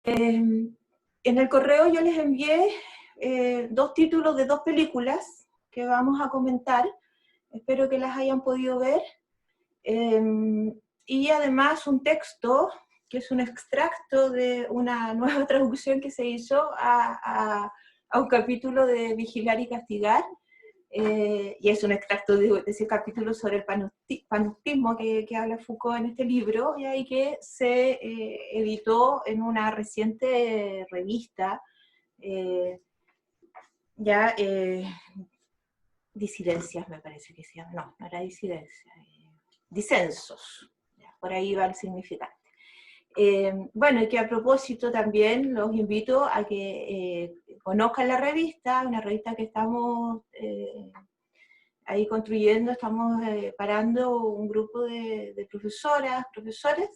En el correo yo les envié 2 títulos de 2 películas que vamos a comentar. Espero que las hayan podido ver. Y además un texto, que es un extracto de una nueva traducción que se hizo a un capítulo de Vigilar y Castigar, y es un extracto de ese capítulo sobre el panoptismo que habla Foucault en este libro, y que se editó en una reciente revista, Disidencias me parece que se llama, no era Disidencia, Disensos, por ahí va el significante. Bueno, y que a propósito también los invito a que conozcan la revista, una revista que estamos ahí construyendo, estamos parando un grupo de profesoras, profesores,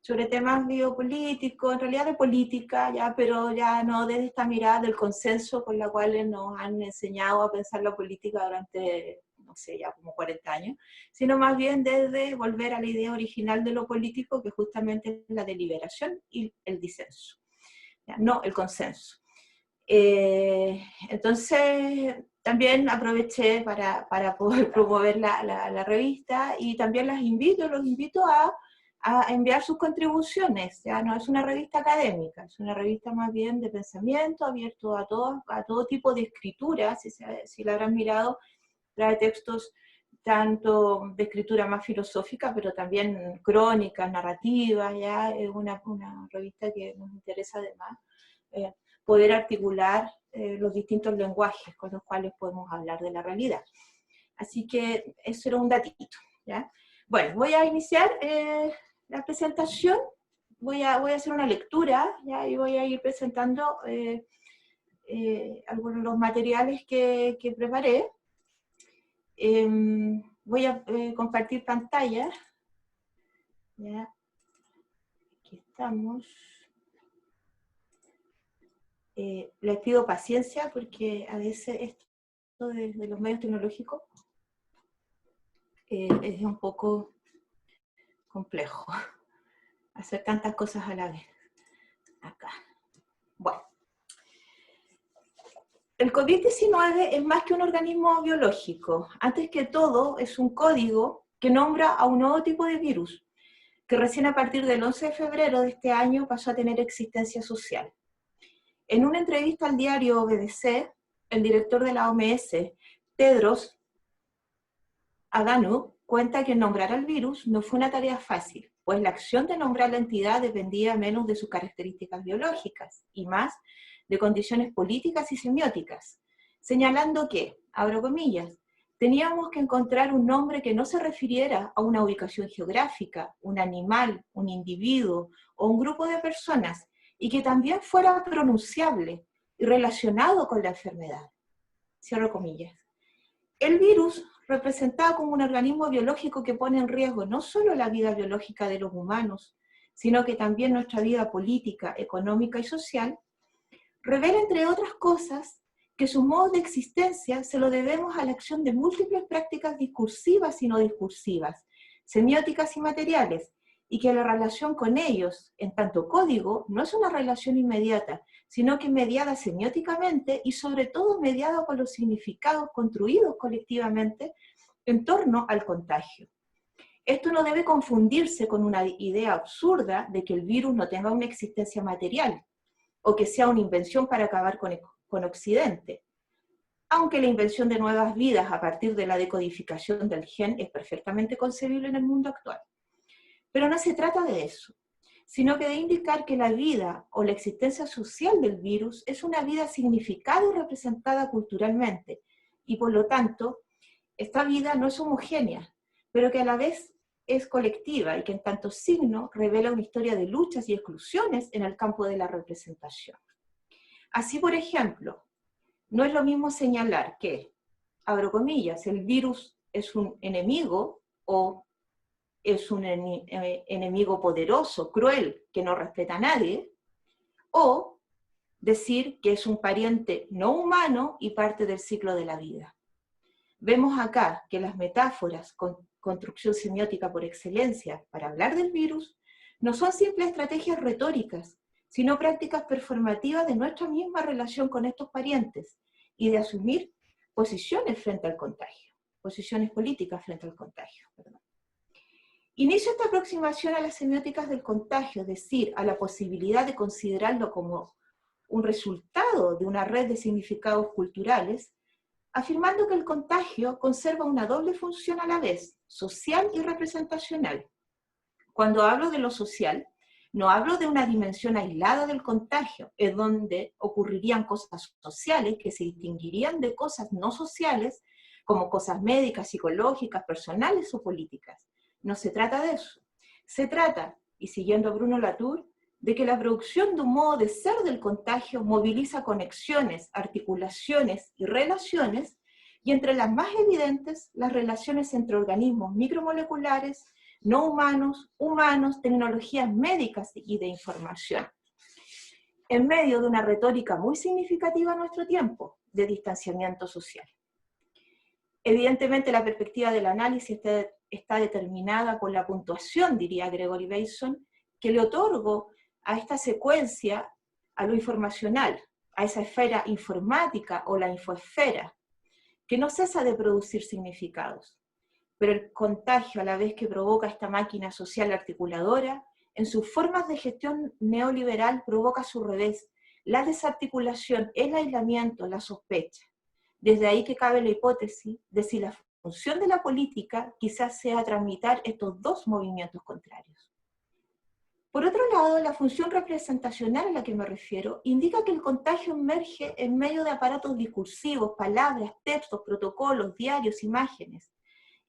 sobre temas biopolíticos, en realidad de política, ya, pero ya no desde esta mirada del consenso con la cual nos han enseñado a pensar la política durante, no sé, ya como 40 años, sino más bien desde volver a la idea original de lo político, que justamente es la deliberación y el disenso, ya, no el consenso. Entonces, también aproveché para poder promover la revista, y también los invito a enviar sus contribuciones. Ya no es una revista académica, es una revista más bien de pensamiento, abierto a todo tipo de escritura. Si la habrán mirado, trae textos tanto de escritura más filosófica, pero también crónicas, narrativas. Ya es una revista que nos interesa además poder articular los distintos lenguajes con los cuales podemos hablar de la realidad. Así que eso era un datito, ¿ya? Bueno, voy a iniciar la presentación, voy a hacer una lectura, ¿ya? Y voy a ir presentando algunos de los materiales que preparé. Voy a compartir pantalla, ¿ya? Aquí estamos. Les pido paciencia porque a veces esto de los medios tecnológicos es un poco complejo, hacer tantas cosas a la vez. Acá. Bueno. El COVID-19 es más que un organismo biológico. Antes que todo, es un código que nombra a un nuevo tipo de virus, que recién a partir del 11 de febrero de este año pasó a tener existencia social. En una entrevista al diario BBC, el director de la OMS, Tedros Adhanom, cuenta que nombrar al virus no fue una tarea fácil, pues la acción de nombrar la entidad dependía menos de sus características biológicas y más de condiciones políticas y semióticas, señalando que, abro comillas, teníamos que encontrar un nombre que no se refiriera a una ubicación geográfica, un animal, un individuo o un grupo de personas, y que también fuera pronunciable y relacionado con la enfermedad. Cierro comillas. El virus representado como un organismo biológico que pone en riesgo no solo la vida biológica de los humanos, sino que también nuestra vida política, económica y social, revela, entre otras cosas, que sus modos de existencia se lo debemos a la acción de múltiples prácticas discursivas y no discursivas, semióticas y materiales, y que la relación con ellos, en tanto código, no es una relación inmediata, sino que mediada semióticamente y sobre todo mediada por los significados construidos colectivamente en torno al contagio. Esto no debe confundirse con una idea absurda de que el virus no tenga una existencia material, o que sea una invención para acabar con Occidente, aunque la invención de nuevas vidas a partir de la decodificación del gen es perfectamente concebible en el mundo actual. Pero no se trata de eso, sino que de indicar que la vida o la existencia social del virus es una vida significada y representada culturalmente, y por lo tanto, esta vida no es homogénea, pero que a la vez es colectiva y que en tanto signo revela una historia de luchas y exclusiones en el campo de la representación. Así, por ejemplo, no es lo mismo señalar que, abro comillas, el virus es un enemigo o es un enemigo poderoso, cruel, que no respeta a nadie, o decir que es un pariente no humano y parte del ciclo de la vida. Vemos acá que las metáforas, construcción semiótica por excelencia, para hablar del virus, no son simples estrategias retóricas, sino prácticas performativas de nuestra misma relación con estos parientes y de asumir posiciones frente al contagio, posiciones políticas frente al contagio. Perdón. Inicio esta aproximación a las semióticas del contagio, es decir, a la posibilidad de considerarlo como un resultado de una red de significados culturales, afirmando que el contagio conserva una doble función a la vez, social y representacional. Cuando hablo de lo social, no hablo de una dimensión aislada del contagio, en donde ocurrirían cosas sociales que se distinguirían de cosas no sociales, como cosas médicas, psicológicas, personales o políticas. No se trata de eso. Se trata, y siguiendo a Bruno Latour, de que la producción de un modo de ser del contagio moviliza conexiones, articulaciones y relaciones, y entre las más evidentes, las relaciones entre organismos micromoleculares, no humanos, humanos, tecnologías médicas y de información. En medio de una retórica muy significativa en nuestro tiempo, de distanciamiento social. Evidentemente la perspectiva del análisis está determinada por la puntuación, diría Gregory Bateson, que le otorgo a esta secuencia, a lo informacional, a esa esfera informática o la infoesfera, que no cesa de producir significados. Pero el contagio, a la vez que provoca esta máquina social articuladora, en sus formas de gestión neoliberal provoca a su revés la desarticulación, el aislamiento, la sospecha. Desde ahí que cabe la hipótesis de si la función de la política quizás sea tramitar estos dos movimientos contrarios. Por otro lado, la función representacional a la que me refiero indica que el contagio emerge en medio de aparatos discursivos, palabras, textos, protocolos, diarios, imágenes,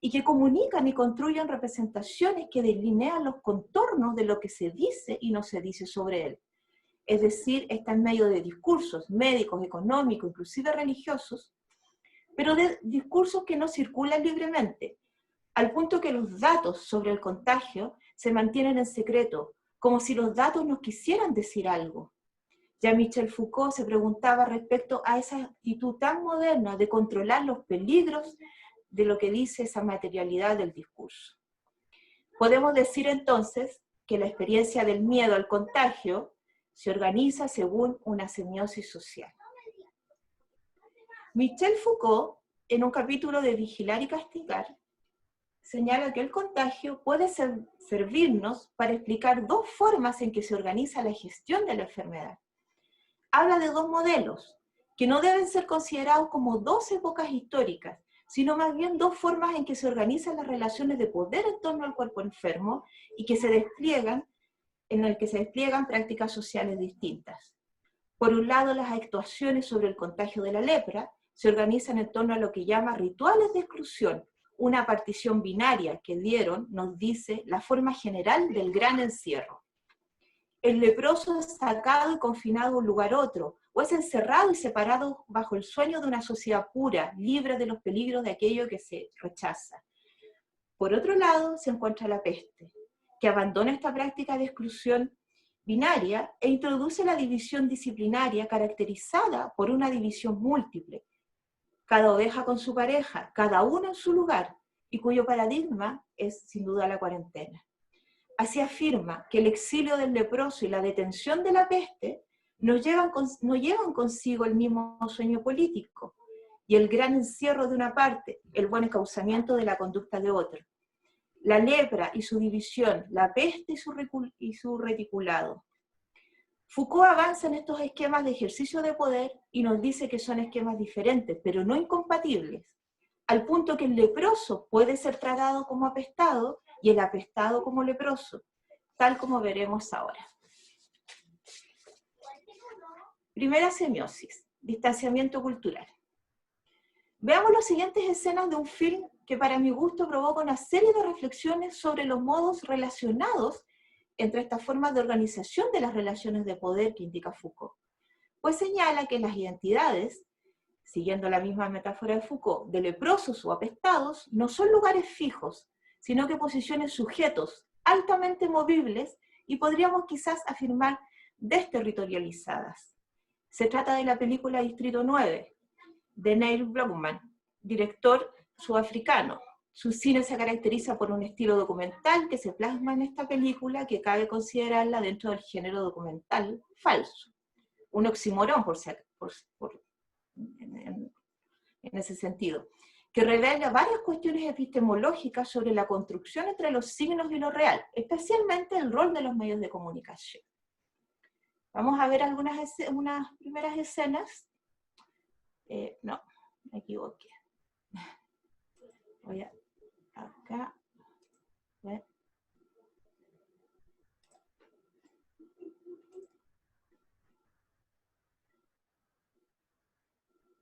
y que comunican y construyen representaciones que delinean los contornos de lo que se dice y no se dice sobre él. Es decir, está en medio de discursos médicos, económicos, inclusive religiosos, pero de discursos que no circulan libremente, al punto que los datos sobre el contagio se mantienen en secreto, como si los datos nos quisieran decir algo. Ya Michel Foucault se preguntaba respecto a esa actitud tan moderna de controlar los peligros de lo que dice esa materialidad del discurso. Podemos decir entonces que la experiencia del miedo al contagio se organiza según una semiosis social. Michel Foucault, en un capítulo de Vigilar y Castigar, señala que el contagio puede servirnos para explicar dos formas en que se organiza la gestión de la enfermedad. Habla de dos modelos, que no deben ser considerados como dos épocas históricas, sino más bien dos formas en que se organizan las relaciones de poder en torno al cuerpo enfermo y que en el que se despliegan prácticas sociales distintas. Por un lado, las actuaciones sobre el contagio de la lepra se organizan en torno a lo que llama rituales de exclusión, una partición binaria que dieron, nos dice, la forma general del gran encierro. El leproso es sacado y confinado a un lugar otro, o es encerrado y separado bajo el sueño de una sociedad pura, libre de los peligros de aquello que se rechaza. Por otro lado, se encuentra la peste, que abandona esta práctica de exclusión binaria e introduce la división disciplinaria caracterizada por una división múltiple, cada oveja con su pareja, cada uno en su lugar, y cuyo paradigma es sin duda la cuarentena. Así afirma que el exilio del leproso y la detención de la peste no llevan consigo el mismo sueño político, y el gran encierro de una parte, el buen encauzamiento de la conducta de otra. La lepra y su división, la peste y su reticulado. Foucault avanza en estos esquemas de ejercicio de poder y nos dice que son esquemas diferentes, pero no incompatibles, al punto que el leproso puede ser tratado como apestado y el apestado como leproso, tal como veremos ahora. Primera semiosis, distanciamiento cultural. Veamos las siguientes escenas de un film que para mi gusto provoca una serie de reflexiones sobre los modos relacionados entre estas formas de organización de las relaciones de poder que indica Foucault. Pues señala que las identidades, siguiendo la misma metáfora de Foucault, de leprosos o apestados, no son lugares fijos, sino que posiciones sujetos altamente movibles y podríamos quizás afirmar desterritorializadas. Se trata de la película Distrito 9, de Neil Blomkamp, director sudafricano, Su cine se caracteriza por un estilo documental que se plasma en esta película, que cabe considerarla dentro del género documental falso. Un oxímoron, en ese sentido, que revela varias cuestiones epistemológicas sobre la construcción entre los signos y lo real, especialmente el rol de los medios de comunicación. Vamos a ver unas primeras escenas. No, me equivoqué. Voy a acá. ¿Ve?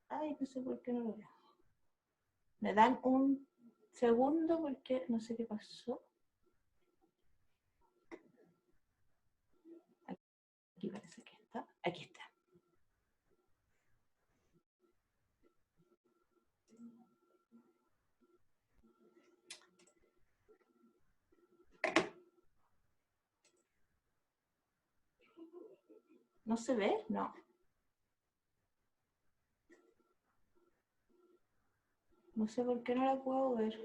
Ay, no sé por qué no lo veo. Me dan un segundo porque no sé qué pasó. Aquí parece que está. Aquí está. ¿No se ve? No. No sé por qué no la puedo ver.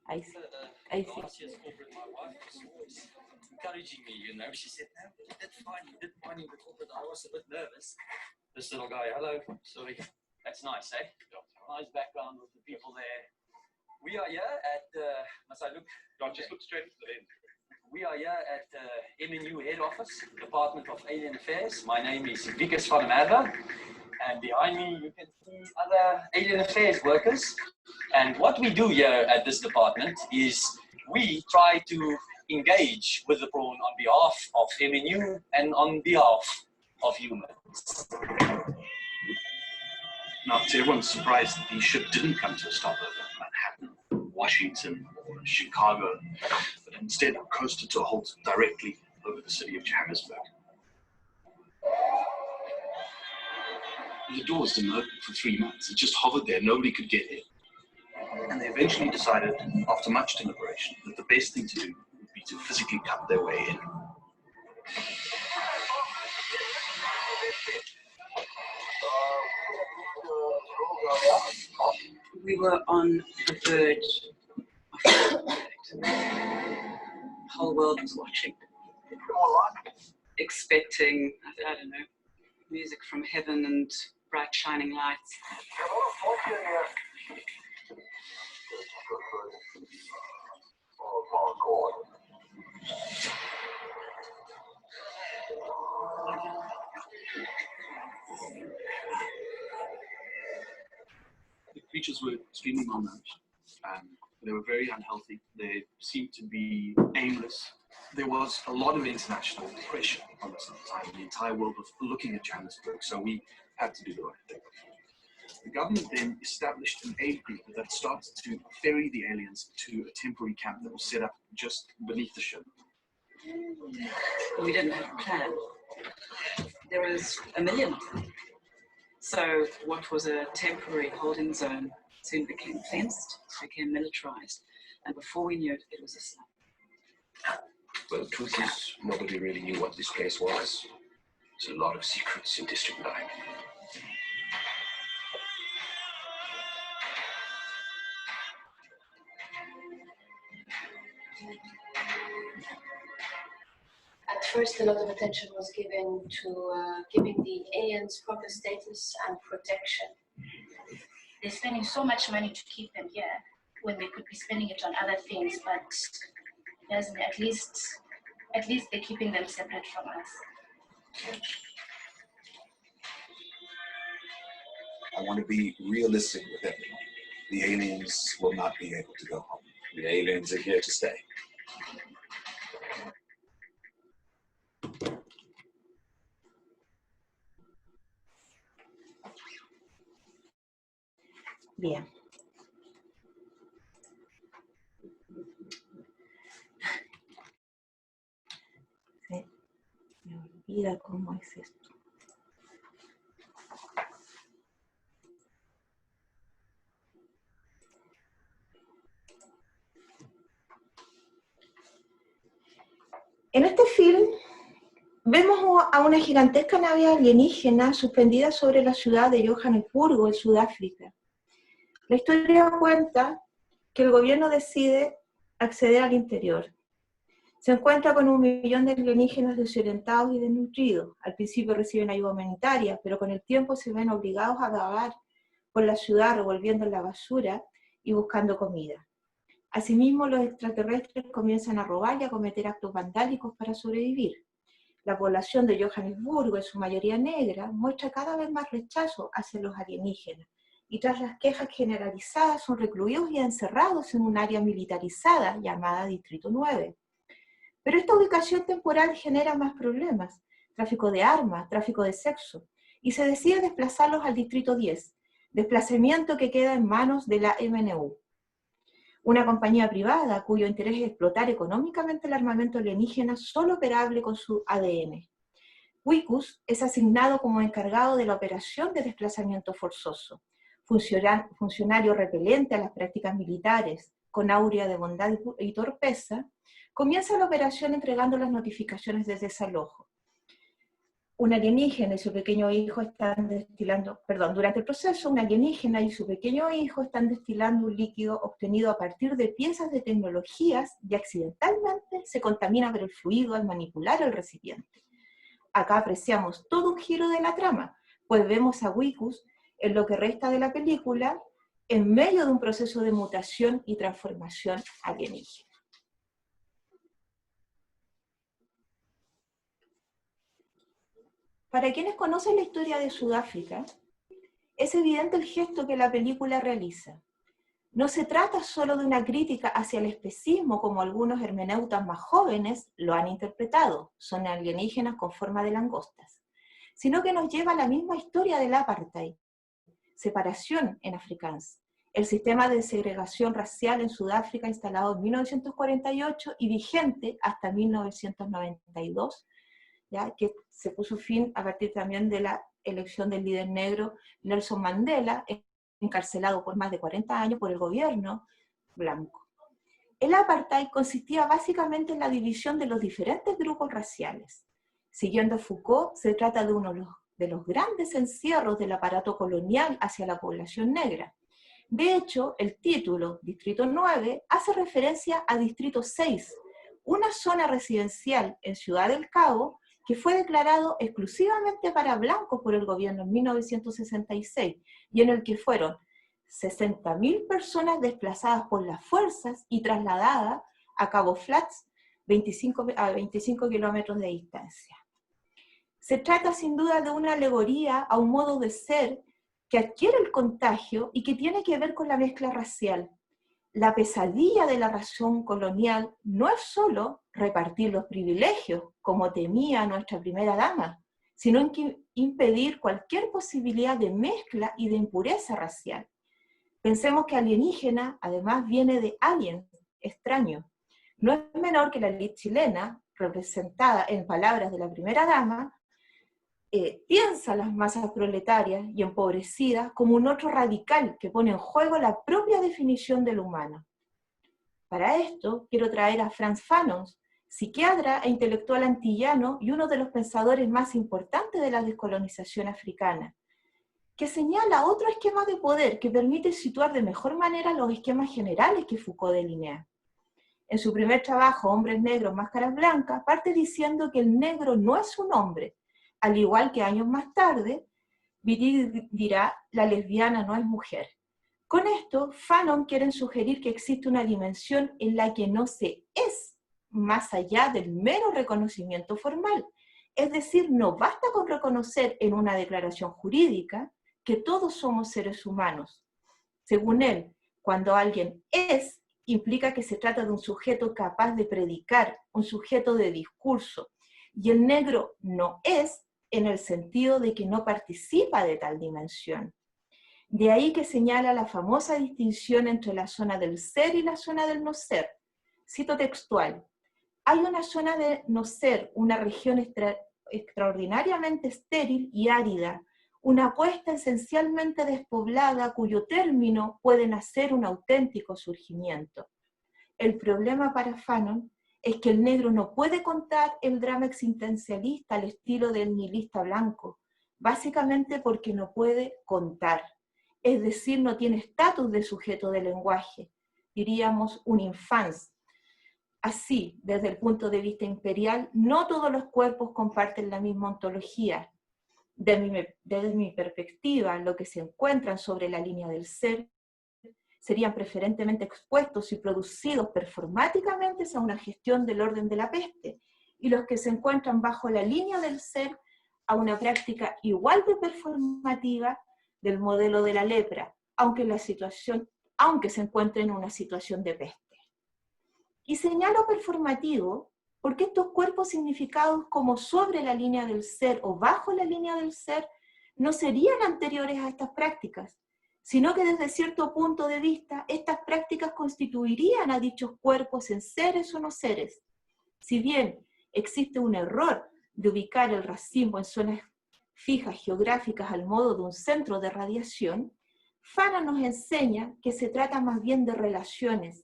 Ahí sí. Ahí sí. Encouraging me, you know. She said, no, you did fine in the corporate. I was a bit nervous. This little guy, hello, sorry. That's nice, eh? Nice background with the people there. We are here at, must I look? Don't just look straight into the lens. We are here at MNU Head Office, Department of Alien Affairs. My name is Vikas van der Merwe, and behind me you can see other Alien Affairs workers. And what we do here at this department is we try to engage with the prawn on behalf of MNU and on behalf of humans. Now, to everyone's surprise, the ship didn't come to a stopover in Manhattan, Washington, or Chicago, but instead coasted to a halt directly over the city of Johannesburg. The doors didn't open for 3 months. It just hovered there. Nobody could get in. And they eventually decided, after much deliberation, that the best thing to do would be to physically cut their way in. We were on the verge of the whole world was watching, expecting, I don't know, music from heaven and bright shining lights. The creatures were extremely malnourished. They were very unhealthy. They seemed to be aimless. There was a lot of international pressure on us at the time. The entire world was looking at Johannesburg, so we had to do the right thing. The government then established an aid group that started to ferry the aliens to a temporary camp that was set up just beneath the ship. We didn't have a plan. There was 1 million of them. So what was a temporary holding zone soon became fenced, became militarized, and before we knew it, it was a slum. Well, the truth is, nobody really knew what this place was. There's a lot of secrets in District 9. At first, a lot of attention was given to giving the aliens proper status and protection. They're spending so much money to keep them here when they could be spending it on other things, but at least they're keeping them separate from us. I want to be realistic with everyone. The aliens will not be able to go home. The aliens are here to stay. Bien. Se me olvida cómo es esto. En este film vemos a una gigantesca nave alienígena suspendida sobre la ciudad de Johannesburgo, en Sudáfrica. La historia cuenta que el gobierno decide acceder al interior. Se encuentra con 1 millón de alienígenas desorientados y desnutridos. Al principio reciben ayuda humanitaria, pero con el tiempo se ven obligados a vagar por la ciudad revolviendo la basura y buscando comida. Asimismo, los extraterrestres comienzan a robar y a cometer actos vandálicos para sobrevivir. La población de Johannesburgo, en su mayoría negra, muestra cada vez más rechazo hacia los alienígenas, y tras las quejas generalizadas son recluidos y encerrados en un área militarizada llamada Distrito 9. Pero esta ubicación temporal genera más problemas: tráfico de armas, tráfico de sexo, y se decide desplazarlos al Distrito 10, desplazamiento que queda en manos de la MNU, una compañía privada cuyo interés es explotar económicamente el armamento alienígena solo operable con su ADN. Wikus es asignado como encargado de la operación de desplazamiento forzoso, funcionario repelente a las prácticas militares, con áurea de bondad y torpeza. Comienza la operación entregando las notificaciones de desalojo. Un alienígena y su pequeño hijo están destilando, durante el proceso, un alienígena y su pequeño hijo están destilando un líquido obtenido a partir de piezas de tecnologías y accidentalmente se contamina por el fluido al manipular el recipiente. Acá apreciamos todo un giro de la trama, pues vemos a Wikus en lo que resta de la película en medio de un proceso de mutación y transformación alienígena. Para quienes conocen la historia de Sudáfrica, es evidente el gesto que la película realiza. No se trata solo de una crítica hacia el especismo, como algunos hermeneutas más jóvenes lo han interpretado, son alienígenas con forma de langostas, sino que nos lleva a la misma historia del apartheid, separación en Afrikaans, el sistema de segregación racial en Sudáfrica instalado en 1948 y vigente hasta 1992, ¿ya? Que se puso fin a partir también de la elección del líder negro Nelson Mandela, encarcelado por más de 40 años por el gobierno blanco. El apartheid consistía básicamente en la división de los diferentes grupos raciales. Siguiendo a Foucault, se trata de uno de los grandes encierros del aparato colonial hacia la población negra. De hecho, el título, Distrito 9, hace referencia a Distrito 6, una zona residencial en Ciudad del Cabo que fue declarado exclusivamente para blancos por el gobierno en 1966, y en el que fueron 60.000 personas desplazadas por las fuerzas y trasladadas a Cabo Flats, a 25 kilómetros de distancia. Se trata sin duda de una alegoría a un modo de ser que adquiere el contagio y que tiene que ver con la mezcla racial. La pesadilla de la razón colonial no es solo repartir los privilegios, como temía nuestra primera dama, sino impedir cualquier posibilidad de mezcla y de impureza racial. Pensemos que alienígena, además, viene de alien, extraño. No es menor que la élite chilena, representada en palabras de la primera dama, piensa a las masas proletarias y empobrecidas como un otro radical que pone en juego la propia definición del humano. Para esto, quiero traer a Frantz Fanon, psiquiatra e intelectual antillano y uno de los pensadores más importantes de la descolonización africana, que señala otro esquema de poder que permite situar de mejor manera los esquemas generales que Foucault delinea. En su primer trabajo, Hombres Negros, Máscaras Blancas, parte diciendo que el negro no es un hombre, al igual que años más tarde, Vitti dirá, la lesbiana no es mujer. Con esto, Fanon quieren sugerir que existe una dimensión en la que no se es más allá del mero reconocimiento formal. Es decir, no basta con reconocer en una declaración jurídica que todos somos seres humanos. Según él, cuando alguien es, implica que se trata de un sujeto capaz de predicar, un sujeto de discurso, y el negro no es, en el sentido de que no participa de tal dimensión. De ahí que señala la famosa distinción entre la zona del ser y la zona del no ser. Cito textual: hay una zona de no ser, una región extraordinariamente estéril y árida, una puesta esencialmente despoblada cuyo término puede nacer un auténtico surgimiento. El problema para Fanon es que el negro no puede contar el drama existencialista al estilo del nihilista blanco, básicamente porque no puede contar. es decir, no tiene estatus de sujeto de lenguaje, diríamos un infans. Así, desde el punto de vista imperial, no todos los cuerpos comparten la misma ontología. Desde mi perspectiva, lo que se encuentran sobre la línea del ser serían preferentemente expuestos y producidos performáticamente a una gestión del orden de la peste, y los que se encuentran bajo la línea del ser a una práctica igual de performativa del modelo de la lepra, aunque se encuentren en una situación de peste. Y señalo performativo porque estos cuerpos significados como sobre la línea del ser o bajo la línea del ser no serían anteriores a estas prácticas, sino que desde cierto punto de vista estas prácticas constituirían a dichos cuerpos en seres o no seres. Si bien existe un error de ubicar el racismo en zonas fijas geográficas al modo de un centro de radiación, Fanon nos enseña que se trata más bien de relaciones.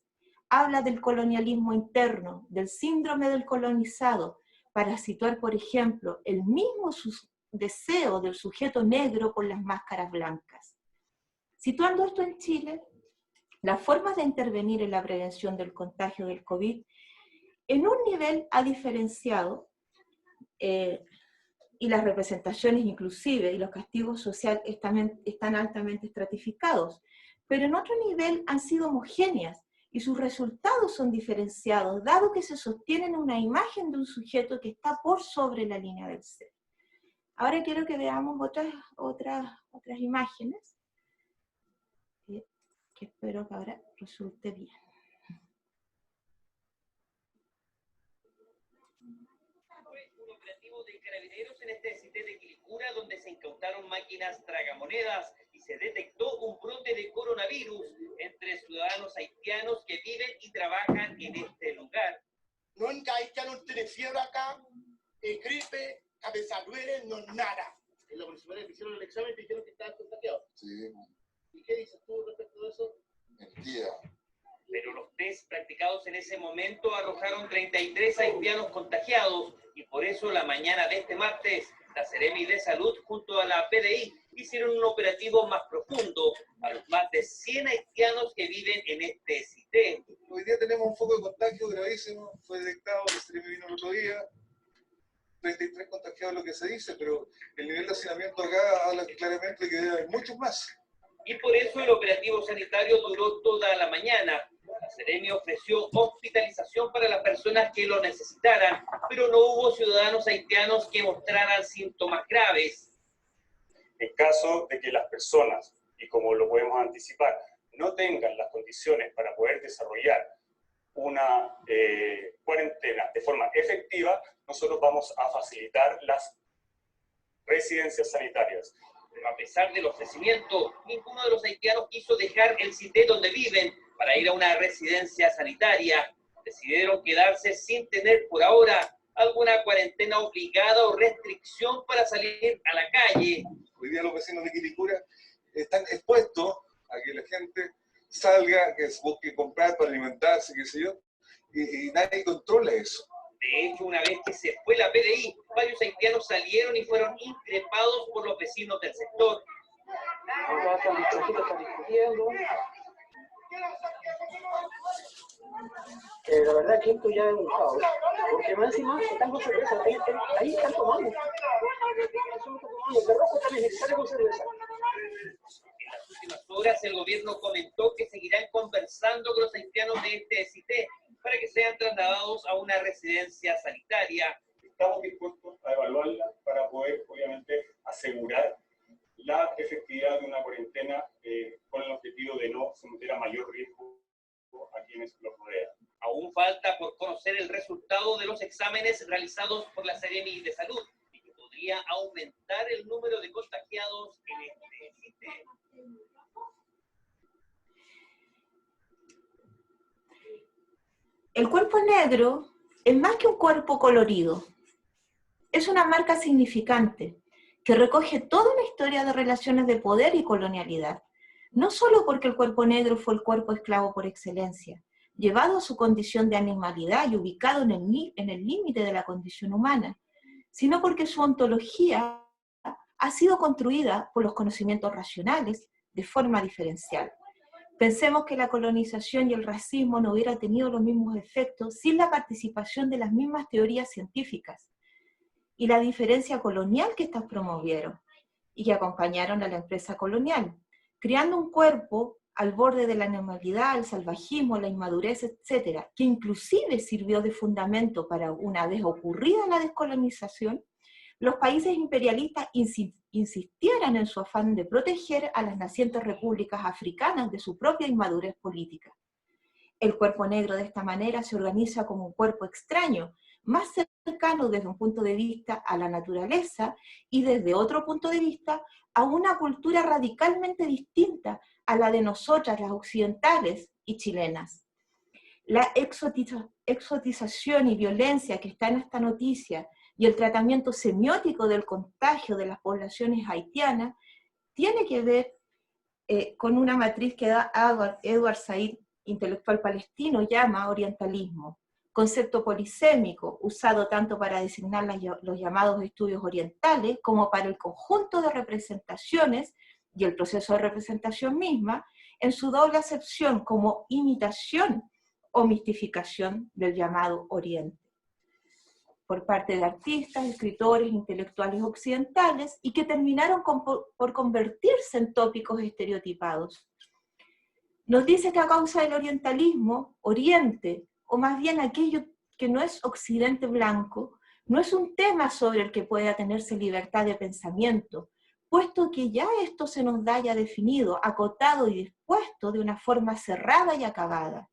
Habla del colonialismo interno, del síndrome del colonizado, para situar, por ejemplo, el mismo deseo del sujeto negro con las máscaras blancas. Situando esto en Chile, las formas de intervenir en la prevención del contagio del COVID en un nivel ha diferenciado, y las representaciones inclusive y los castigos sociales están altamente estratificados, pero en otro nivel han sido homogéneas y sus resultados son diferenciados, dado que se sostienen una imagen de un sujeto que está por sobre la línea del ser. Ahora quiero que veamos otras imágenes, que espero que ahora resulte bien. Un operativo de carabineros en este CITES de Quilicura, donde se incautaron máquinas tragamonedas y se detectó un brote de coronavirus entre ciudadanos haitianos que viven y trabajan en este lugar. No haitianos tienen fiebre acá, gripe, cabeza duele, no nada. En la municipalidad que hicieron el examen te dijeron que estabas contagiado. Sí. ¿Y qué dices tú respecto de eso? Mentira. Pero los test practicados en ese momento arrojaron 33 haitianos contagiados y por eso la mañana de este martes, la Seremi de Salud junto a la PDI hicieron un operativo más profundo a los más de 100 haitianos que viven en este CITES. Hoy día tenemos un foco de contagio gravísimo, fue detectado, la Seremi vino el otro día, 33 contagiados lo que se dice, pero el nivel de hacinamiento acá habla claramente de que debe haber muchos más. Y por eso el operativo sanitario duró toda la mañana. La Seremi ofreció hospitalización para las personas que lo necesitaran, pero no hubo ciudadanos haitianos que mostraran síntomas graves. En caso de que las personas, y como lo podemos anticipar, no tengan las condiciones para poder desarrollar una cuarentena de forma efectiva, nosotros vamos a facilitar las residencias sanitarias. Pero a pesar del ofrecimiento, ninguno de los haitianos quiso dejar el CITES donde viven para ir a una residencia sanitaria. Decidieron quedarse sin tener por ahora alguna cuarentena obligada o restricción para salir a la calle. Hoy día los vecinos de Quilicura están expuestos a que la gente salga, que busque comprar para alimentarse, qué sé yo, y nadie controla eso. De hecho, una vez que se fue la PDI, varios haitianos salieron y fueron increpados por los vecinos del sector. Están discutiendo. La verdad que esto ya es un caos, porque más encima están con cerveza, ahí están tomando. De rojo también sale con cerveza. En las últimas horas el gobierno comentó que seguirán conversando con los haitianos de este CITES para que sean trasladados a una residencia sanitaria. Estamos dispuestos a evaluarla para poder, obviamente, asegurar la efectividad de una cuarentena con el objetivo de no someter a mayor riesgo a quienes los rodean. Aún falta por conocer el resultado de los exámenes realizados por la Seremi de Salud y que podría aumentar el número de contagiados en este CITES. El cuerpo negro es más que un cuerpo colorido. Es una marca significante que recoge toda una historia de relaciones de poder y colonialidad. No solo porque el cuerpo negro fue el cuerpo esclavo por excelencia, llevado a su condición de animalidad y ubicado en el límite de la condición humana, sino porque su ontología ha sido construida por los conocimientos racionales de forma diferencial. Pensemos que la colonización y el racismo no hubieran tenido los mismos efectos sin la participación de las mismas teorías científicas y la diferencia colonial que estas promovieron y que acompañaron a la empresa colonial, creando un cuerpo al borde de la animalidad, el salvajismo, la inmadurez, etc., que inclusive sirvió de fundamento para, una vez ocurrida la descolonización, los países imperialistas insistieran en su afán de proteger a las nacientes repúblicas africanas de su propia inmadurez política. El cuerpo negro de esta manera se organiza como un cuerpo extraño, más cercano desde un punto de vista a la naturaleza y desde otro punto de vista a una cultura radicalmente distinta a la de nosotras, las occidentales y chilenas. La exotización y violencia que está en esta noticia y el tratamiento semiótico del contagio de las poblaciones haitianas tiene que ver con una matriz que Edward Said, intelectual palestino, llama orientalismo, concepto polisémico usado tanto para designar los llamados estudios orientales como para el conjunto de representaciones y el proceso de representación misma en su doble acepción como imitación o mistificación del llamado Oriente, por parte de artistas, escritores, intelectuales occidentales, y que terminaron por convertirse en tópicos estereotipados. Nos dice que a causa del orientalismo, Oriente, o más bien aquello que no es Occidente blanco, no es un tema sobre el que pueda tenerse libertad de pensamiento, puesto que ya esto se nos da ya definido, acotado y dispuesto de una forma cerrada y acabada.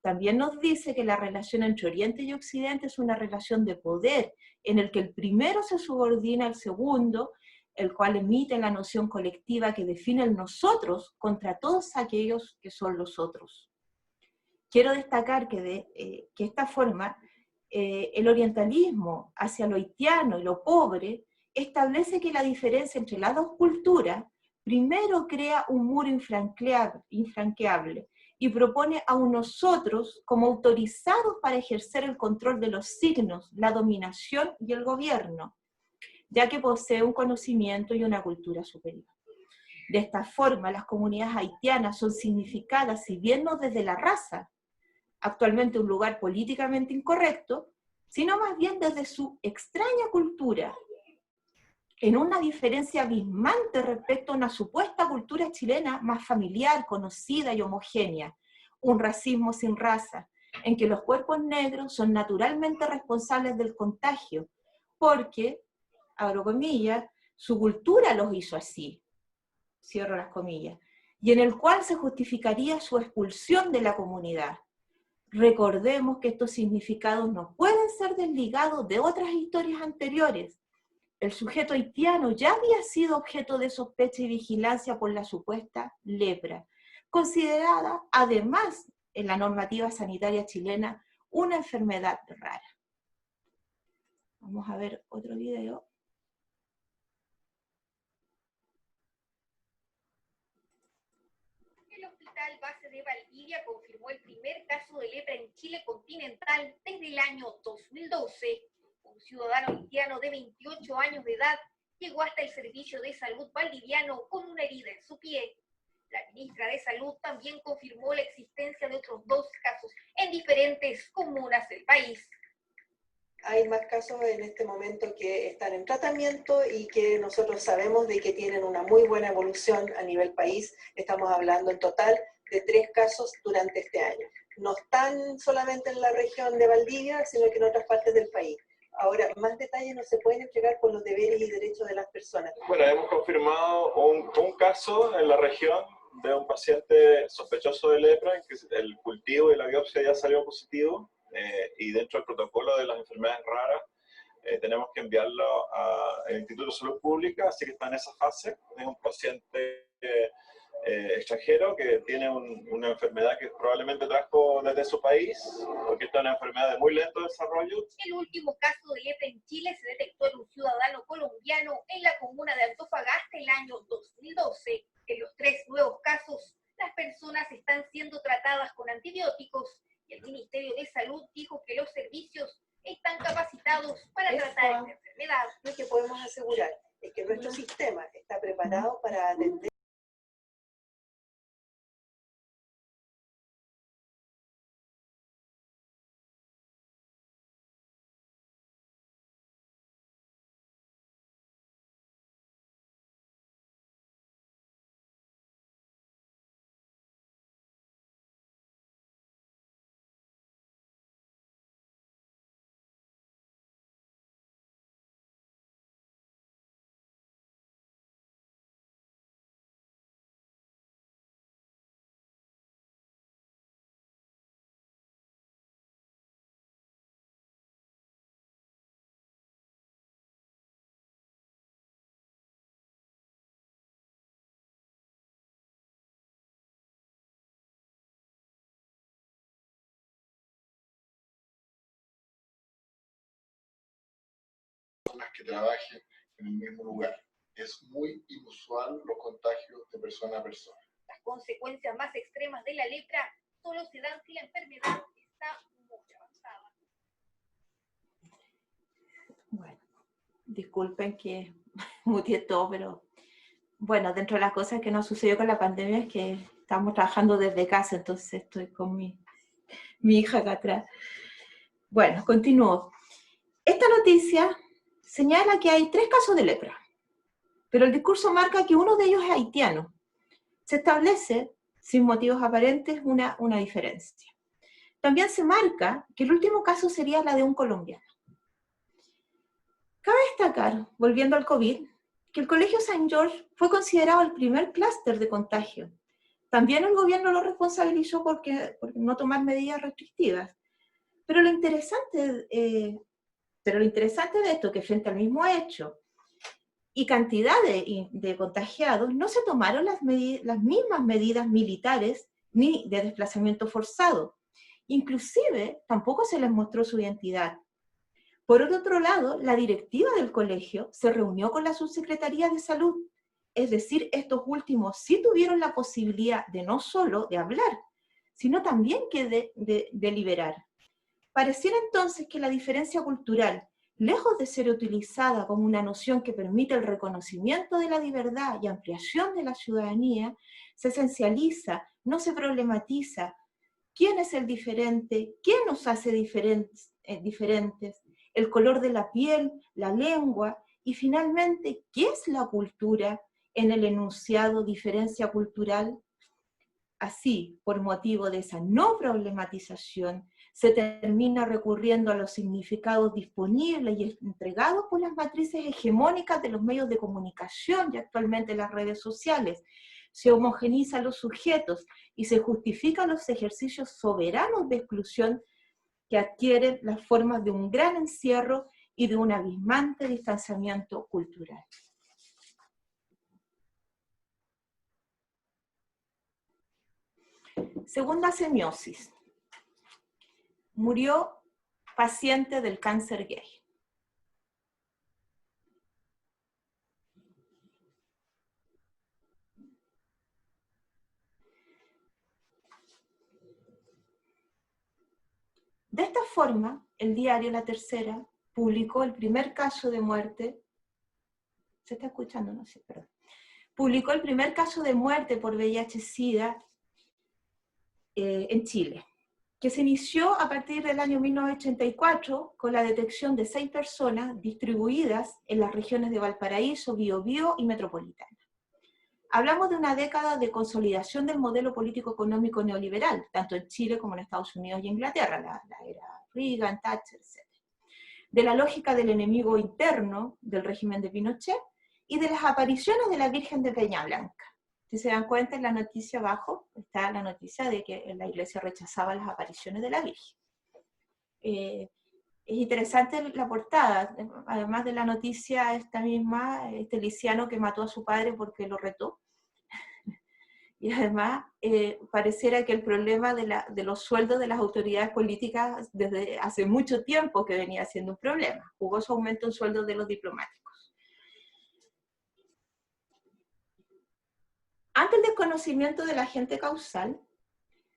También nos dice que la relación entre Oriente y Occidente es una relación de poder, en el que el primero se subordina al segundo, el cual emite la noción colectiva que define el nosotros contra todos aquellos que son los otros. Quiero destacar que de esta forma el orientalismo hacia lo haitiano y lo pobre establece que la diferencia entre las dos culturas primero crea un muro infranqueable y propone a un nosotros como autorizados para ejercer el control de los signos, la dominación y el gobierno, ya que posee un conocimiento y una cultura superior. De esta forma, las comunidades haitianas son significadas, si bien no desde la raza, actualmente un lugar políticamente incorrecto, sino más bien desde su extraña cultura, en una diferencia abismante respecto a una supuesta cultura chilena más familiar, conocida y homogénea, un racismo sin raza, en que los cuerpos negros son naturalmente responsables del contagio, porque, abro comillas, su cultura los hizo así, cierro las comillas, y en el cual se justificaría su expulsión de la comunidad. Recordemos que estos significados no pueden ser desligados de otras historias anteriores. El sujeto haitiano ya había sido objeto de sospecha y vigilancia por la supuesta lepra, considerada además en la normativa sanitaria chilena una enfermedad rara. Vamos a ver otro video. El Hospital Base de Valdivia confirmó el primer caso de lepra en Chile continental desde el año 2012. Un ciudadano haitiano de 28 años de edad llegó hasta el Servicio de Salud valdiviano con una herida en su pie. La ministra de Salud también confirmó la existencia de otros 2 casos en diferentes comunas del país. Hay más casos en este momento que están en tratamiento y que nosotros sabemos de que tienen una muy buena evolución a nivel país. Estamos hablando en total de 3 casos durante este año. No están solamente en la región de Valdivia, sino que en otras partes del país. Ahora, más detalles no se pueden entregar por los deberes y derechos de las personas. Bueno, hemos confirmado un caso en la región de un paciente sospechoso de lepra, en que el cultivo y la biopsia ya salió positivo, y dentro del protocolo de las enfermedades raras tenemos que enviarlo al Instituto de Salud Pública, así que está en esa fase. Es un paciente extranjero que tiene una enfermedad que probablemente trajo desde su país, porque esta es una enfermedad de muy lento desarrollo. El último caso de lepra en Chile se detectó en un ciudadano colombiano en la comuna de Antofagasta el año 2012. En los 3 nuevos casos, las personas están siendo tratadas con antibióticos y el Ministerio de Salud dijo que los servicios están capacitados para tratar esta enfermedad. Lo que podemos asegurar es que nuestro sistema está preparado para atender que trabaje en el mismo lugar. Es muy inusual los contagios de persona a persona. Las consecuencias más extremas de la lepra solo se dan si la enfermedad está muy avanzada. Bueno, disculpen que muteé todo, pero bueno, dentro de las cosas que nos sucedió con la pandemia es que estamos trabajando desde casa, entonces estoy con mi hija acá atrás. Bueno, continúo. Esta noticia señala que hay 3 casos de lepra, pero el discurso marca que uno de ellos es haitiano. Se establece, sin motivos aparentes, una diferencia. También se marca que el último caso sería la de un colombiano. Cabe destacar, volviendo al COVID, que el Colegio St. George fue considerado el primer clúster de contagio. También el gobierno lo responsabilizó por no tomar medidas restrictivas. Pero lo interesante de esto es que frente al mismo hecho y cantidad de contagiados, no se tomaron las mismas medidas militares ni de desplazamiento forzado. Inclusive, tampoco se les mostró su identidad. Por otro lado, la directiva del colegio se reunió con la subsecretaría de salud, es decir, estos últimos sí tuvieron la posibilidad de no solo de hablar, sino también que de deliberar. Pareciera entonces que la diferencia cultural, lejos de ser utilizada como una noción que permite el reconocimiento de la diversidad y ampliación de la ciudadanía, se esencializa, no se problematiza. ¿Quién es el diferente? ¿Quién nos hace diferentes? El color de la piel, la lengua, y finalmente, ¿qué es la cultura en el enunciado diferencia cultural? Así, por motivo de esa no problematización, se termina recurriendo a los significados disponibles y entregados por las matrices hegemónicas de los medios de comunicación y actualmente las redes sociales. Se homogenizan los sujetos y se justifican los ejercicios soberanos de exclusión que adquieren las formas de un gran encierro y de un abismante distanciamiento cultural. Segunda semiosis. Murió paciente del cáncer gay. De esta forma, el diario La Tercera publicó el primer caso de muerte. ¿Se está escuchando? No sé, perdón. Publicó el primer caso de muerte por VIH-Sida en Chile, que se inició a partir del año 1984 con la detección de 6 personas distribuidas en las regiones de Valparaíso, Biobío y Metropolitana. Hablamos de una década de consolidación del modelo político-económico neoliberal, tanto en Chile como en Estados Unidos y Inglaterra, la era Reagan, Thatcher, etc. De la lógica del enemigo interno del régimen de Pinochet y de las apariciones de la Virgen de Peña Blanca. Si se dan cuenta, en la noticia abajo está la noticia de que la iglesia rechazaba las apariciones de la Virgen. Es interesante la portada, además de la noticia esta misma, este lisiano que mató a su padre porque lo retó. Y además, pareciera que el problema de los sueldos de las autoridades políticas desde hace mucho tiempo que venía siendo un problema. Jugoso aumento en sueldos de los diplomáticos. Ante el desconocimiento del agente causal,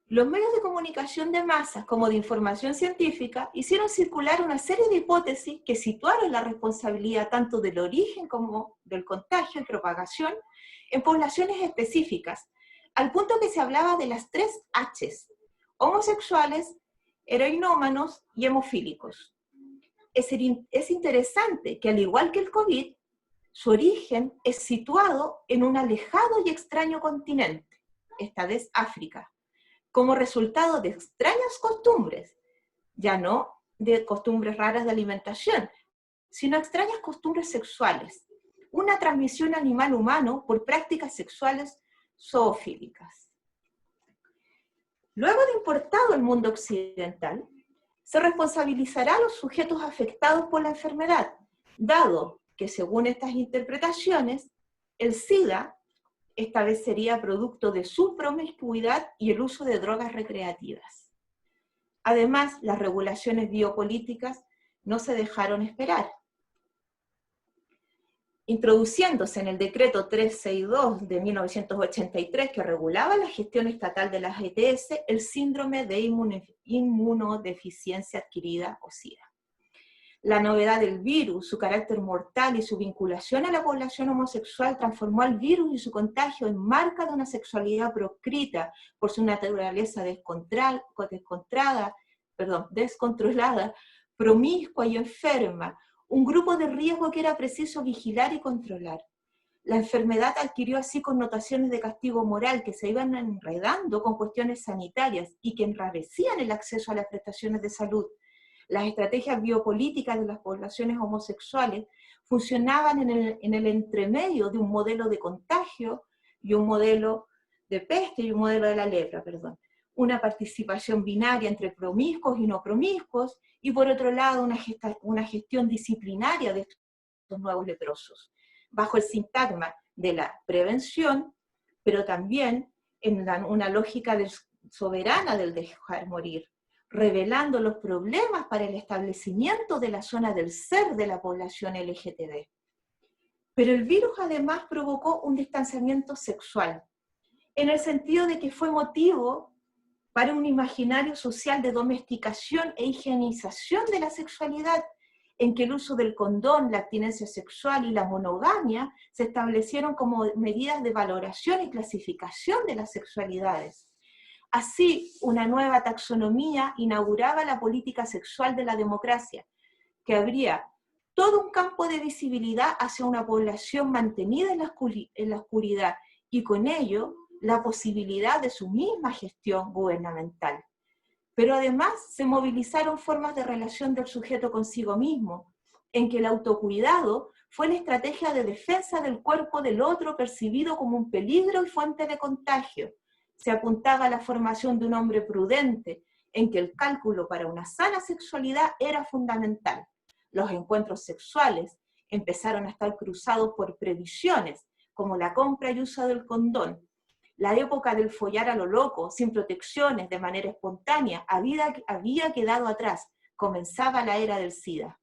los medios de comunicación de masas, como de información científica, hicieron circular una serie de hipótesis que situaron la responsabilidad tanto del origen como del contagio y propagación en poblaciones específicas, al punto que se hablaba de las 3 Hs, homosexuales, heroinómanos y hemofílicos. Es interesante que al igual que el COVID, su origen es situado en un alejado y extraño continente, esta vez África, como resultado de extrañas costumbres, ya no de costumbres raras de alimentación, sino extrañas costumbres sexuales, una transmisión animal-humano por prácticas sexuales zoofílicas. Luego de importado al mundo occidental, se responsabilizará a los sujetos afectados por la enfermedad, dado que según estas interpretaciones, el SIDA esta vez sería producto de su promiscuidad y el uso de drogas recreativas. Además, las regulaciones biopolíticas no se dejaron esperar. introduciéndose en el decreto 362 de 1983 que regulaba la gestión estatal de las ETS el síndrome de inmunodeficiencia adquirida o SIDA. La novedad del virus, su carácter mortal y su vinculación a la población homosexual transformó al virus y su contagio en marca de una sexualidad proscrita por su naturaleza descontrolada, promiscua y enferma, un grupo de riesgo que era preciso vigilar y controlar. La enfermedad adquirió así connotaciones de castigo moral que se iban enredando con cuestiones sanitarias y que enrarecían el acceso a las prestaciones de salud. Las estrategias biopolíticas de las poblaciones homosexuales funcionaban en el entremedio de un modelo de contagio y un modelo de peste y un modelo de la lepra, perdón. Una participación binaria entre promiscuos y no promiscuos, y por otro lado una gestión disciplinaria de estos nuevos leprosos, bajo el sintagma de la prevención, pero también en una lógica soberana del dejar morir, revelando los problemas para el establecimiento de la zona del ser de la población LGTB. Pero el virus además provocó un distanciamiento sexual, en el sentido de que fue motivo para un imaginario social de domesticación e higienización de la sexualidad, en que el uso del condón, la abstinencia sexual y la monogamia se establecieron como medidas de valoración y clasificación de las sexualidades. Así, una nueva taxonomía inauguraba la política sexual de la democracia, que abría todo un campo de visibilidad hacia una población mantenida en la oscuridad, y con ello la posibilidad de su misma gestión gubernamental. Pero además se movilizaron formas de relación del sujeto consigo mismo, en que el autocuidado fue la estrategia de defensa del cuerpo del otro percibido como un peligro y fuente de contagio. Se apuntaba a la formación de un hombre prudente, en que el cálculo para una sana sexualidad era fundamental. Los encuentros sexuales empezaron a estar cruzados por previsiones, como la compra y uso del condón. La época del follar a lo loco, sin protecciones, de manera espontánea, había quedado atrás. Comenzaba la era del SIDA.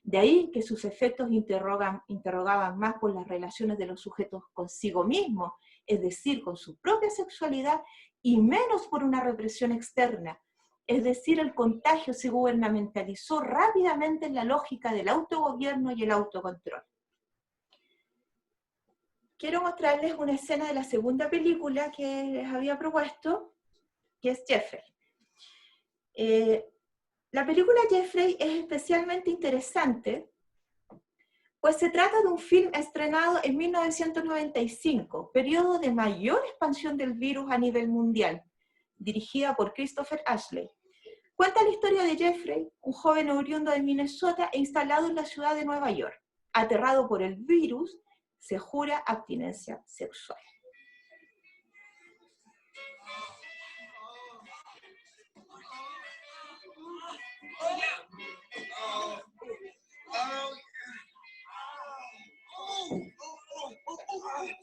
De ahí que sus efectos interrogaban más por las relaciones de los sujetos consigo mismos, es decir, con su propia sexualidad, y menos por una represión externa. Es decir, el contagio se gubernamentalizó rápidamente en la lógica del autogobierno y el autocontrol. Quiero mostrarles una escena de la segunda película que les había propuesto, que es Jeffrey. La película Jeffrey es especialmente interesante, pues se trata de un film estrenado en 1995, periodo de mayor expansión del virus a nivel mundial, dirigida por Christopher Ashley. Cuenta la historia de Jeffrey, un joven oriundo de Minnesota e instalado en la ciudad de Nueva York. Aterrado por el virus, se jura abstinencia sexual.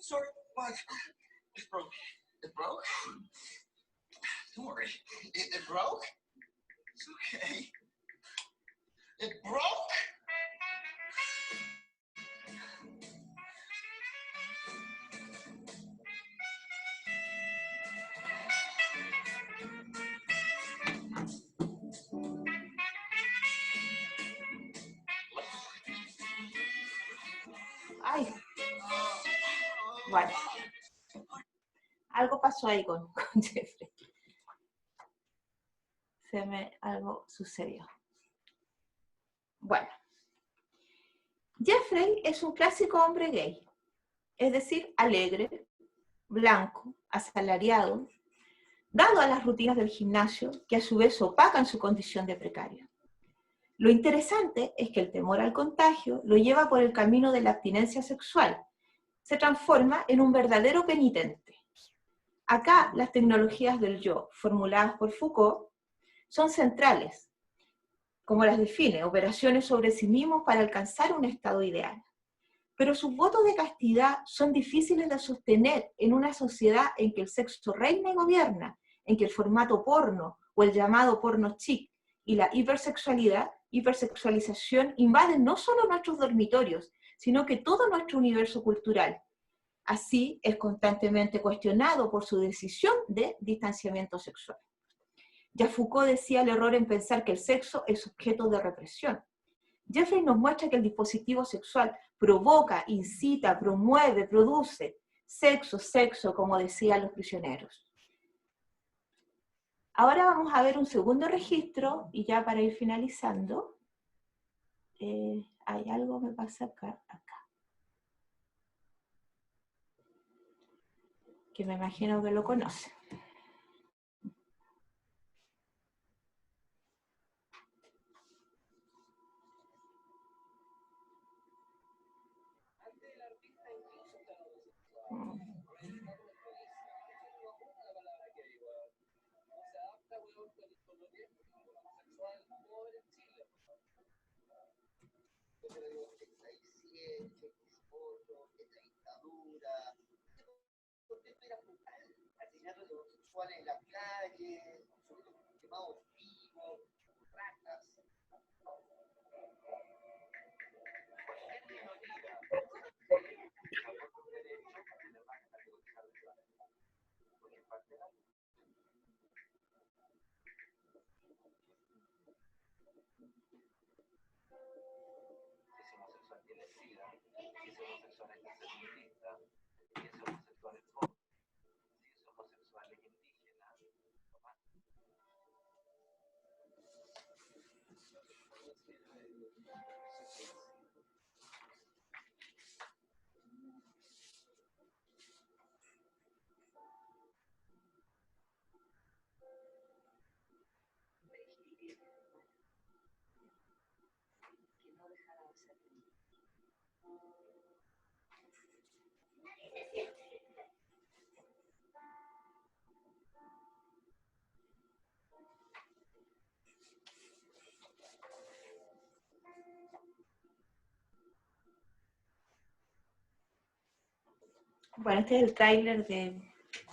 Sorry, what? It broke. It broke? Don't worry. It broke? It's okay. It broke? Ay. Bueno. Algo pasó ahí con Jeffrey. Algo sucedió. Bueno. Jeffrey es un clásico hombre gay. Es decir, alegre, blanco, asalariado, dado a las rutinas del gimnasio, que a su vez opacan su condición de precario. Lo interesante es que el temor al contagio lo lleva por el camino de la abstinencia sexual. Se transforma en un verdadero penitente. Acá las tecnologías del yo, formuladas por Foucault, son centrales, como las define, operaciones sobre sí mismos para alcanzar un estado ideal. Pero sus votos de castidad son difíciles de sostener en una sociedad en que el sexo reina y gobierna, en que el formato porno o el llamado porno chic y la hipersexualización invaden no solo nuestros dormitorios, sino que todo nuestro universo cultural. Así es constantemente cuestionado por su decisión de distanciamiento sexual. Ya Foucault decía el error en pensar que el sexo es objeto de represión. Jeffrey nos muestra que el dispositivo sexual provoca, incita, promueve, produce. Sexo, sexo, como decían los prisioneros. Ahora vamos a ver un segundo registro, y ya para ir finalizando, hay algo me pasa acá, que me imagino que lo conocen. Asesinatos homosexuales en la calle, quemados vivos, ratas. Bueno, este es el tráiler de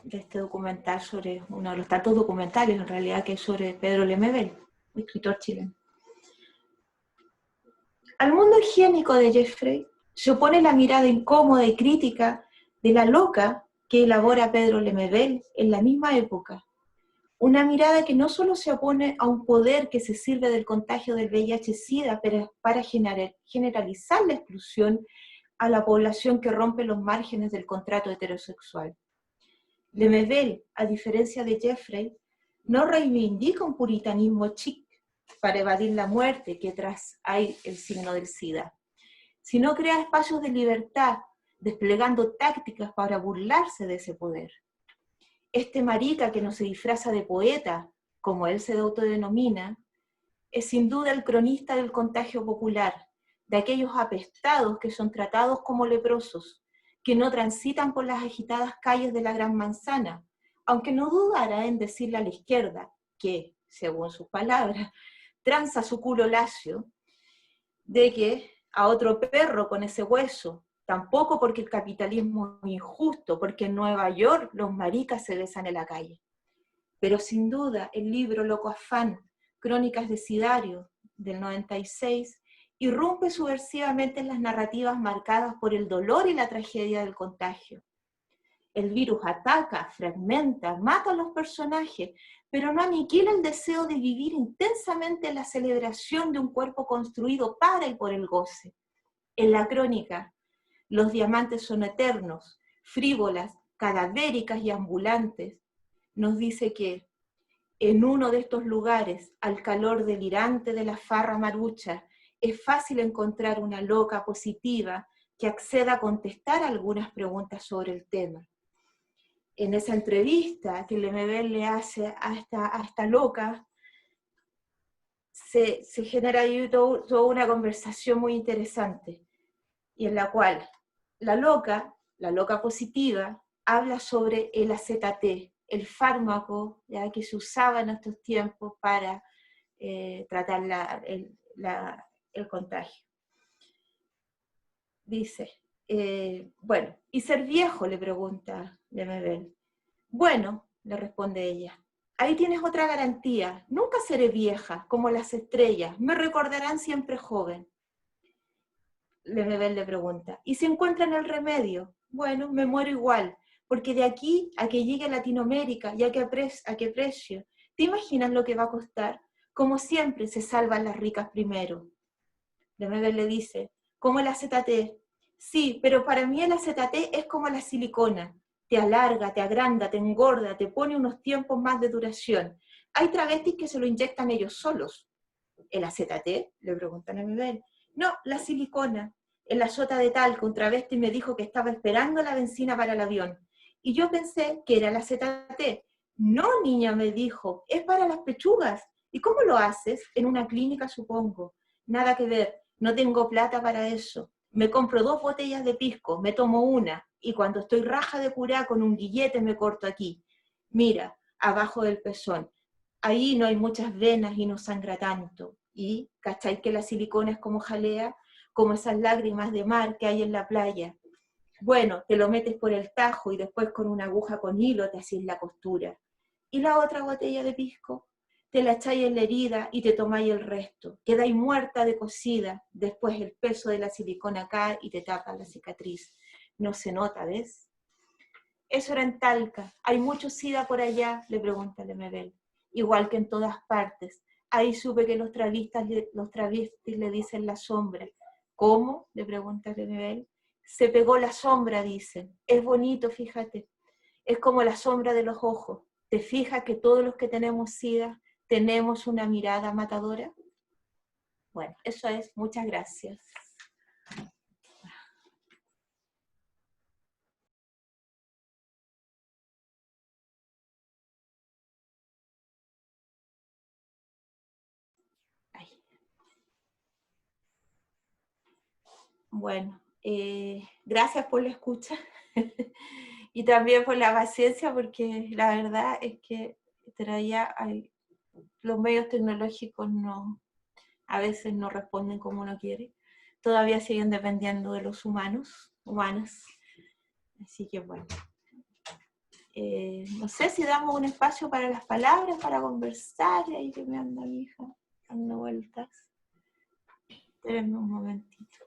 este documental sobre, uno de los tantos documentales en realidad que es sobre Pedro Lemebel, escritor chileno. Al mundo higiénico de Jeffrey se opone la mirada incómoda y crítica de la loca que elabora Pedro Lemebel en la misma época. Una mirada que no solo se opone a un poder que se sirve del contagio del VIH-Sida para generalizar la exclusión a la población que rompe los márgenes del contrato heterosexual. Lemebel, a diferencia de Jeffrey, no reivindica un puritanismo chic para evadir la muerte que tras hay el signo del SIDA, sino crea espacios de libertad, desplegando tácticas para burlarse de ese poder. Este marica que no se disfraza de poeta, como él se autodenomina, es sin duda el cronista del contagio popular, de aquellos apestados que son tratados como leprosos, que no transitan por las agitadas calles de la Gran Manzana, aunque no dudara en decirle a la izquierda que, según sus palabras, tranza su culo lacio, de que a otro perro con ese hueso, tampoco porque el capitalismo es injusto, porque en Nueva York los maricas se besan en la calle. Pero sin duda el libro Loco Afán, Crónicas de Sidario, del 96, irrumpe subversivamente en las narrativas marcadas por el dolor y la tragedia del contagio. El virus ataca, fragmenta, mata a los personajes, pero no aniquila el deseo de vivir intensamente la celebración de un cuerpo construido para y por el goce. En la crónica, los diamantes son eternos, frívolas, cadavéricas y ambulantes. Nos dice que en uno de estos lugares, al calor delirante de la farra marucha, es fácil encontrar una loca positiva que acceda a contestar algunas preguntas sobre el tema. En esa entrevista que Lemebel le hace a esta loca, se genera ahí toda una conversación muy interesante, y en la cual la loca positiva, habla sobre el AZT, el fármaco ya que se usaba en estos tiempos para tratar el contagio. Dice, bueno, ¿y ser viejo?, le pregunta Lemebel. Bueno, le responde ella, ahí tienes otra garantía, nunca seré vieja, como las estrellas, me recordarán siempre joven. Lemebel le pregunta, ¿y si encuentran el remedio? Bueno, me muero igual, porque de aquí a que llegue a Latinoamérica y a qué precio, ¿te imaginas lo que va a costar? Como siempre, se salvan las ricas primero. Lemebel le dice, como el AZT. Sí, pero para mí el AZT es como la silicona. Te alarga, te agranda, te engorda, te pone unos tiempos más de duración. Hay travestis que se lo inyectan ellos solos. ¿El AZT? Le pregunta Lemebel. No, la silicona. En la sota de Talca, un travesti me dijo que estaba esperando la benzina para el avión. Y yo pensé que era el AZT. No, niña, me dijo, es para las pechugas. ¿Y cómo lo haces? En una clínica, supongo. Nada que ver, no tengo plata para eso. Me compro 2 botellas de pisco, me tomo una, y cuando estoy raja de curá con un guillete me corto aquí. Mira, abajo del pezón. Ahí no hay muchas venas y no sangra tanto. Y, ¿cachai que la silicona es como jalea? Como esas lágrimas de mar que hay en la playa. Bueno, te lo metes por el tajo y después con una aguja con hilo te haces la costura. Y la otra botella de pisco, te la echáis en la herida y te tomáis el resto. Quedáis muerta de cocida, después el peso de la silicona cae y te tapa la cicatriz. No se nota, ¿ves? Eso era en Talca. ¿Hay mucho sida por allá? Le pregunta Lemebel. Igual que en todas partes. Ahí supe que los travestis le dicen la sombra. ¿Cómo? Le pregunta Lemebel. Se pegó la sombra, dicen. Es bonito, fíjate. Es como la sombra de los ojos. ¿Te fijas que todos los que tenemos sida tenemos una mirada matadora? Bueno, eso es. Muchas gracias. Bueno, gracias por la escucha y también por la paciencia, porque la verdad es que los medios tecnológicos a veces no responden como uno quiere. Todavía siguen dependiendo de los humanas. Así que bueno. No sé si damos un espacio para las palabras, para conversar, ahí que me anda mi hija dando vueltas. Espérenme un momentito.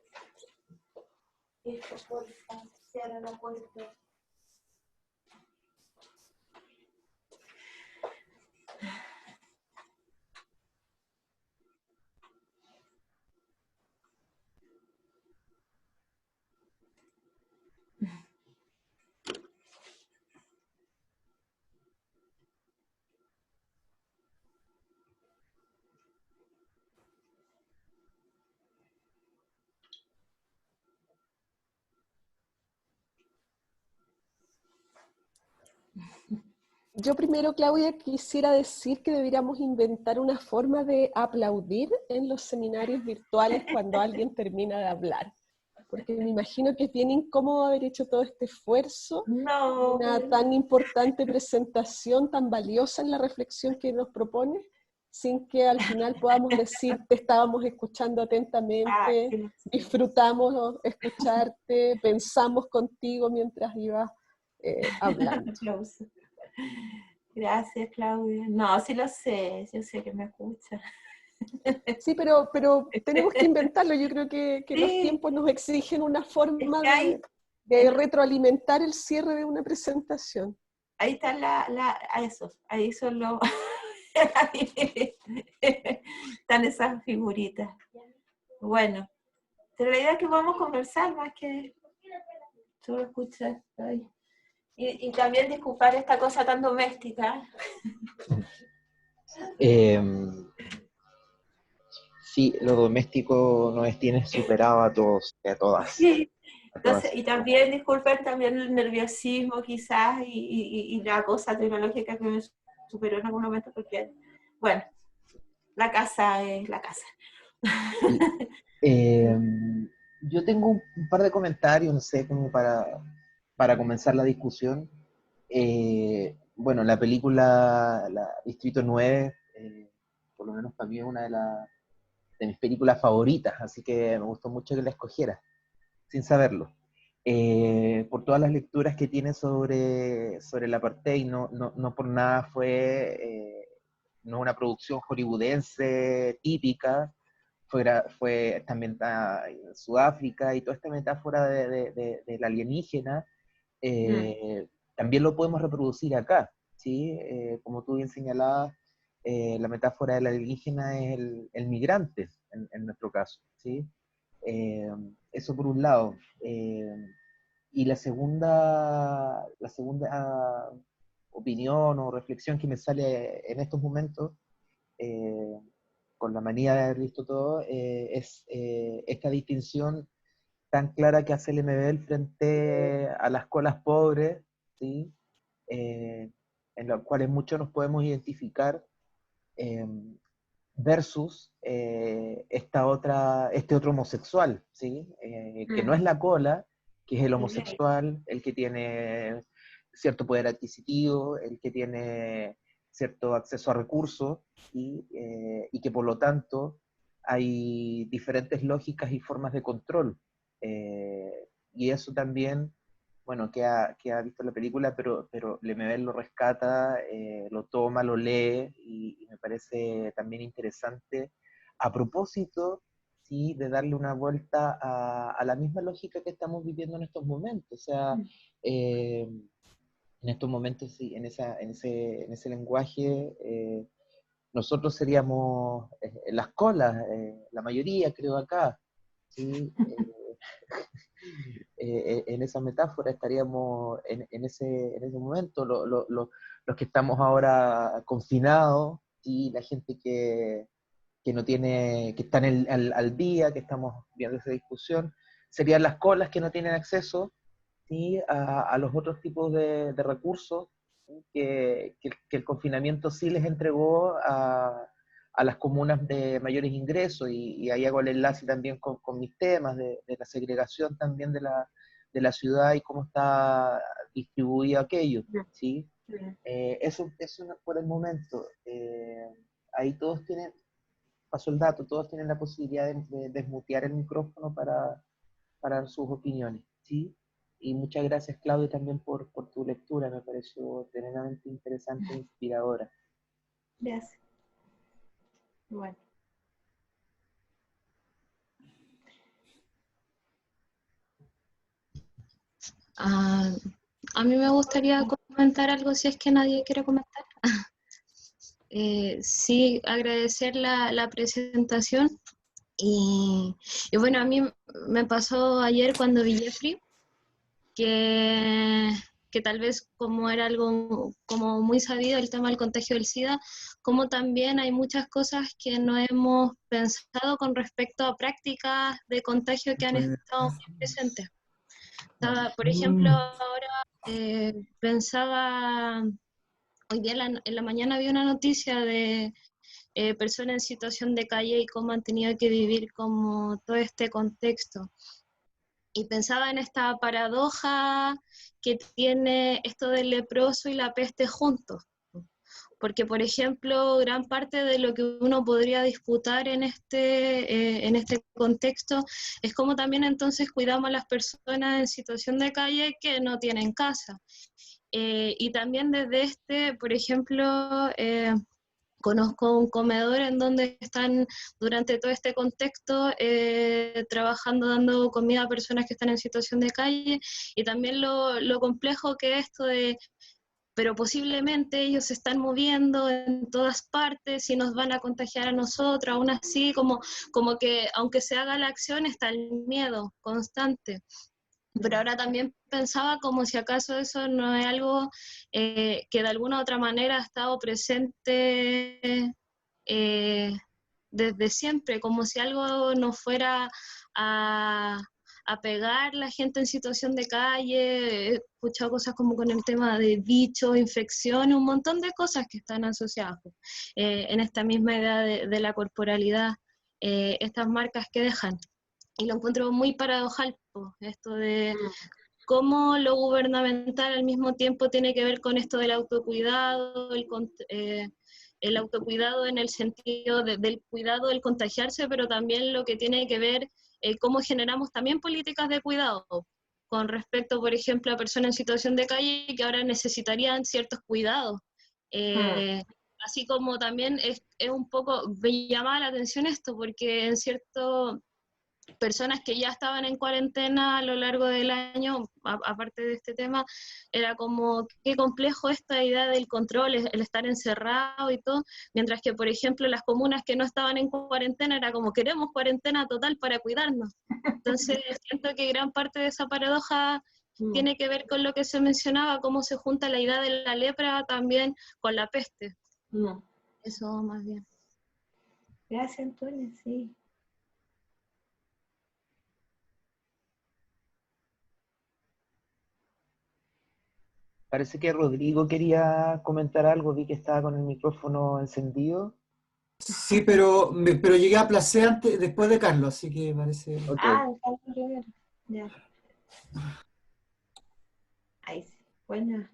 Esto, porfa, cierra la puerta. Yo primero, Claudia, quisiera decir que deberíamos inventar una forma de aplaudir en los seminarios virtuales cuando alguien termina de hablar. Porque me imagino que es bien incómodo haber hecho todo este esfuerzo, una tan importante presentación, tan valiosa en la reflexión que nos propone, sin que al final podamos decir, te estábamos escuchando atentamente, disfrutamos escucharte, pensamos contigo mientras ibas hablando. Gracias, Claudia. No, sí lo sé, yo sé que me escucha. Sí, pero tenemos que inventarlo. Yo creo que sí. Los tiempos nos exigen una forma de retroalimentar el cierre de una presentación. Ahí están ahí son los... están esas figuritas. Bueno, pero la idea es que vamos a conversar más que solo escuchar. Ay. Y también disculpar esta cosa tan doméstica. Sí, lo doméstico nos tiene superado a todos y a todas. Sí. Entonces, y también disculpen también el nerviosismo quizás y la cosa tecnológica que me superó en algún momento, porque, bueno, la casa es la casa. Yo tengo un par de comentarios, no sé, como para comenzar la discusión. Bueno, la película Distrito 9, por lo menos para mí es una de mis películas favoritas, así que me gustó mucho que la escogiera, sin saberlo. Por todas las lecturas que tiene sobre el apartheid, no por nada fue no una producción hollywoodense típica, fue también en Sudáfrica, y toda esta metáfora del alienígena, también lo podemos reproducir acá, ¿sí? Como tú bien señalabas, la metáfora del alienígena es el migrante, en nuestro caso, ¿sí? Eso por un lado. Y la segunda opinión o reflexión que me sale en estos momentos, con la manía de haber visto todo, es esta distinción tan clara que hace el MBL frente a las colas pobres, ¿sí? En las cuales muchos nos podemos identificar, versus este otro homosexual, ¿sí? Que no es la cola, que es el homosexual, el que tiene cierto poder adquisitivo, el que tiene cierto acceso a recursos, y que por lo tanto hay diferentes lógicas y formas de control. Y eso también, bueno, que ha visto la película, pero Lemebel lo rescata, lo toma, lo lee, y me parece también interesante, a propósito, ¿sí?, de darle una vuelta a la misma lógica que estamos viviendo en estos momentos. O sea, en estos momentos, sí, en ese lenguaje, nosotros seríamos las colas, la mayoría, creo, acá, ¿sí? En esa metáfora estaríamos en ese momento, los que estamos ahora confinados, y la gente que no tiene, que están al día, que estamos viendo esa discusión, serían las colas que no tienen acceso, ¿sí?, a los otros tipos de recursos, ¿sí?, que el confinamiento sí les entregó a las comunas de mayores ingresos, y ahí hago el enlace también con mis temas de la segregación también de la ciudad y cómo está distribuido aquello, ¿sí? Eso por el momento. Ahí todos tienen, paso el dato, todos tienen la posibilidad de desmutear el micrófono para dar sus opiniones, ¿sí? Y muchas gracias, Claudio, también por tu lectura, me pareció tremendamente interesante e inspiradora. Gracias. Bueno. A mí me gustaría comentar algo si es que nadie quiere comentar. Sí, agradecer la presentación. Y bueno, a mí me pasó ayer cuando vi Jeffrey, que tal vez como era algo como muy sabido el tema del contagio del SIDA, como también hay muchas cosas que no hemos pensado con respecto a prácticas de contagio que han estado muy presentes. Por ejemplo, ahora pensaba, hoy día en la mañana vi una noticia de personas en situación de calle y cómo han tenido que vivir como todo este contexto. Y pensaba en esta paradoja que tiene esto del leproso y la peste juntos. Porque, por ejemplo, gran parte de lo que uno podría disputar en este contexto es cómo también entonces cuidamos a las personas en situación de calle que no tienen casa. Y también desde por ejemplo, conozco un comedor en donde están durante todo este contexto trabajando, dando comida a personas que están en situación de calle, y también lo complejo que es esto de, pero posiblemente ellos se están moviendo en todas partes y nos van a contagiar a nosotros, aún así como que aunque se haga la acción está el miedo constante. Pero ahora también pensaba como si acaso eso no es algo que de alguna u otra manera ha estado presente desde siempre, como si algo nos fuera a pegar la gente en situación de calle. He escuchado cosas como con el tema de bichos, infecciones, un montón de cosas que están asociadas en esta misma idea de la corporalidad, estas marcas que dejan. Y lo encuentro muy paradojal, esto de cómo lo gubernamental al mismo tiempo tiene que ver con esto del autocuidado, el autocuidado en el sentido del cuidado del contagiarse, pero también lo que tiene que ver cómo generamos también políticas de cuidado con respecto, por ejemplo, a personas en situación de calle que ahora necesitarían ciertos cuidados. Así como también es un poco, me llamaba la atención esto, porque en cierto, personas que ya estaban en cuarentena a lo largo del año, aparte de este tema, era como qué complejo esta idea del control, el estar encerrado y todo, mientras que, por ejemplo, las comunas que no estaban en cuarentena era como queremos cuarentena total para cuidarnos. Entonces, siento que gran parte de esa paradoja tiene que ver con lo que se mencionaba, cómo se junta la idea de la lepra también con la peste. Eso más bien. Gracias, Antonio, sí. Parece que Rodrigo quería comentar algo, vi que estaba con el micrófono encendido. Sí, pero llegué a Placé antes, después de Carlos, así que parece... Okay. Carlos primero. Ya. Ahí sí. Buena.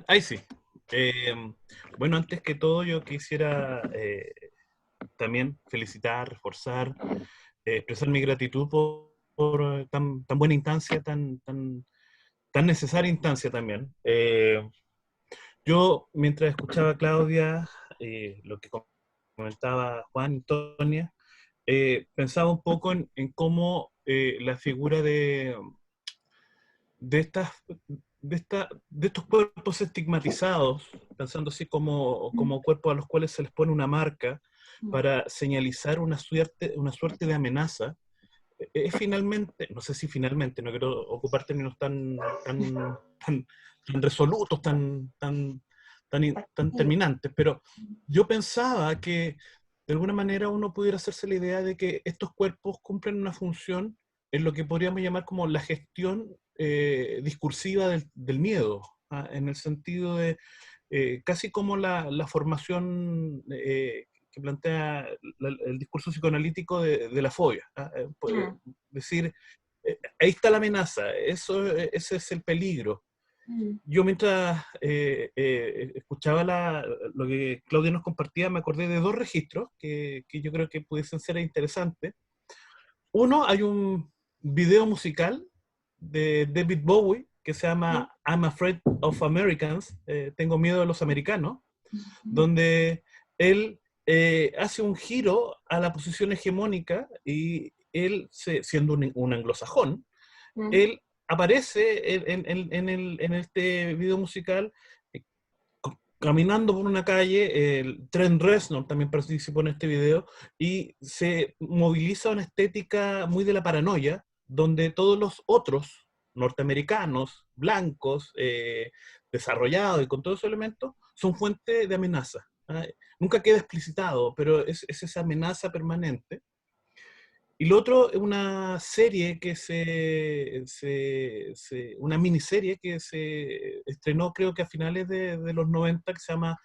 Ahí sí. Bueno, antes que todo yo quisiera también felicitar, reforzar, expresar mi gratitud por tan buena instancia, tan necesaria instancia también. Yo, mientras escuchaba a Claudia, lo que comentaba Juan y Antonia, pensaba un poco en cómo la figura de estos cuerpos estigmatizados, pensando así como cuerpos a los cuales se les pone una marca para señalizar una suerte de amenaza, es finalmente, no sé si finalmente, no quiero ocupar términos tan resolutos, tan terminantes, pero yo pensaba que de alguna manera uno pudiera hacerse la idea de que estos cuerpos cumplen una función en lo que podríamos llamar como la gestión discursiva del miedo, en el sentido de casi como la formación que plantea el discurso psicoanalítico de la fobia. Decir, ahí está la amenaza, ese es el peligro. Yo mientras escuchaba lo que Claudia nos compartía, me acordé de dos registros que yo creo que pudiesen ser interesantes. Uno, hay un video musical de David Bowie que se llama I'm Afraid of Americans, Tengo miedo de los americanos, donde él hace un giro a la posición hegemónica y él, siendo un anglosajón, él aparece en este video musical caminando por una calle. El Trent Reznor también participó en este video y se moviliza una estética muy de la paranoia, donde todos los otros norteamericanos, blancos, desarrollados y con todos esos elementos, son fuente de amenaza. Nunca queda explicitado, pero es esa amenaza permanente. Y lo otro es una serie que una miniserie que se estrenó creo que a finales de los 90, que se llama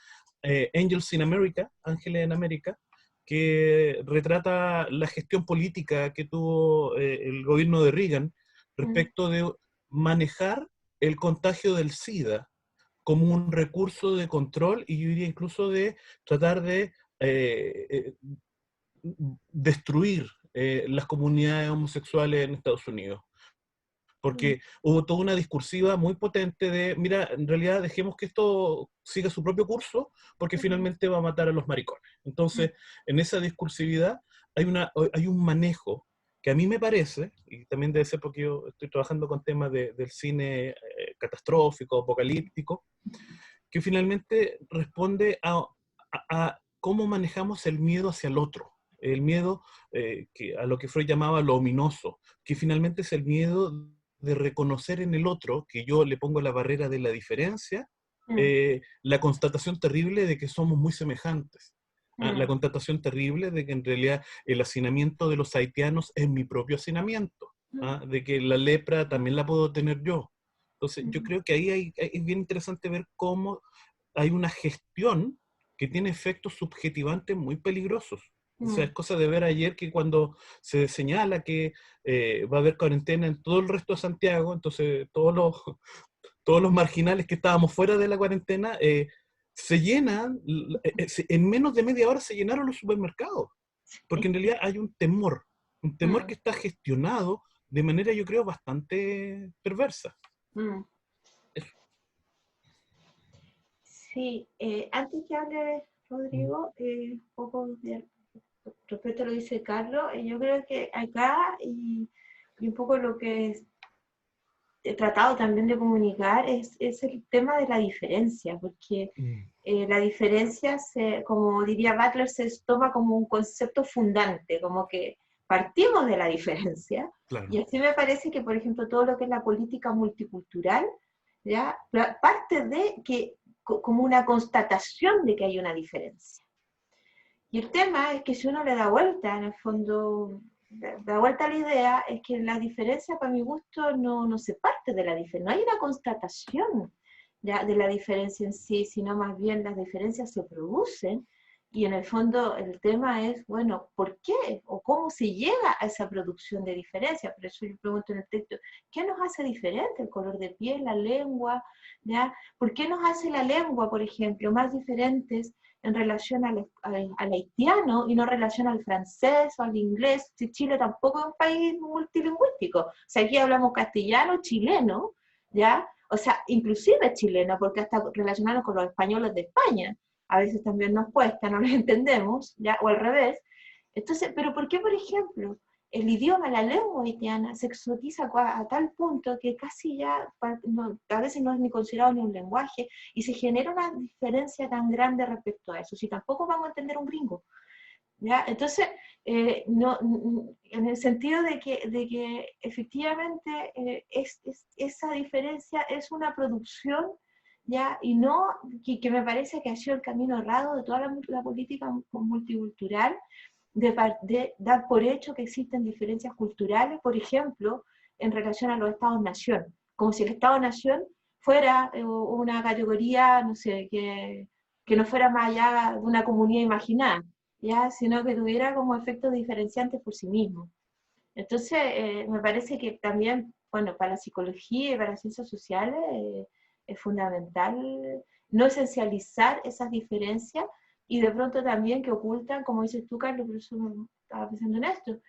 Angels in America, Ángeles en América, que retrata la gestión política que tuvo el gobierno de Reagan respecto de manejar el contagio del SIDA como un recurso de control y yo diría incluso de tratar de destruir las comunidades homosexuales en Estados Unidos. Porque hubo toda una discursiva muy potente de, mira, en realidad dejemos que esto siga su propio curso, porque finalmente va a matar a los maricones. Entonces, en esa discursividad hay un manejo que a mí me parece, y también debe ser porque yo estoy trabajando con temas del cine catastrófico, apocalíptico, que finalmente responde a cómo manejamos el miedo hacia el otro. El miedo a lo que Freud llamaba lo ominoso, que finalmente es el miedo de reconocer en el otro, que yo le pongo la barrera de la diferencia, la constatación terrible de que somos muy semejantes. La constatación terrible de que en realidad el hacinamiento de los haitianos es mi propio hacinamiento, de que la lepra también la puedo tener yo. Entonces yo creo que ahí es bien interesante ver cómo hay una gestión que tiene efectos subjetivantes muy peligrosos. O sea, es cosa de ver ayer que cuando se señala que va a haber cuarentena en todo el resto de Santiago, entonces todos los marginales que estábamos fuera de la cuarentena se llenan, en menos de media hora se llenaron los supermercados, porque en realidad hay un temor que está gestionado de manera, yo creo, bastante perversa. Sí, antes que hable Rodrigo, un poco respecto a lo que dice Carlos, yo creo que acá, y un poco lo que he tratado también de comunicar, es el tema de la diferencia, porque la diferencia, como diría Butler, se toma como un concepto fundante, como que partimos de la diferencia, Claro. y así me parece que, por ejemplo, todo lo que es la política multicultural, ¿ya? Parte de que, como una constatación de que hay una diferencia. Y el tema es que si uno le da vuelta, en el fondo, da vuelta a la idea, es que la diferencia, para mi gusto, no se parte de la diferencia, no hay una constatación de la diferencia en sí, sino más bien las diferencias se producen, y en el fondo el tema es, bueno, ¿por qué? ¿O cómo se llega a esa producción de diferencia? Por eso yo pregunto en el texto, ¿qué nos hace diferente? ¿El color de piel, la lengua? ¿Ya? ¿Por qué nos hace la lengua, por ejemplo, más diferentes en relación al haitiano y no en relación al francés o al inglés? Si Chile tampoco es un país multilingüístico. O sea, aquí hablamos castellano, chileno, ¿ya? O sea, inclusive chileno, porque hasta relacionado con los españoles de España. A veces también nos cuesta, no los entendemos, ¿ya? O al revés. Entonces, ¿pero por qué, por ejemplo, el idioma, la lengua haitiana se exotiza a tal punto que casi ya a veces no es ni considerado ni un lenguaje, y se genera una diferencia tan grande respecto a eso? Si tampoco vamos a entender un gringo, ¿ya? Entonces, en el sentido de que efectivamente esa diferencia es una producción, ¿ya? Y no, que me parece que ha sido el camino errado de toda la política multicultural, de dar por hecho que existen diferencias culturales, por ejemplo, en relación a los estados-nación, como si el estado-nación fuera una categoría, no sé, que no fuera más allá de una comunidad imaginada, ¿ya? Sino que tuviera como efectos diferenciantes por sí mismo. Entonces, me parece que también, bueno, para la psicología y para las ciencias sociales, es fundamental no esencializar esas diferencias, y de pronto también que ocultan, como dices tú, Carlos, por eso estaba pensando en esto,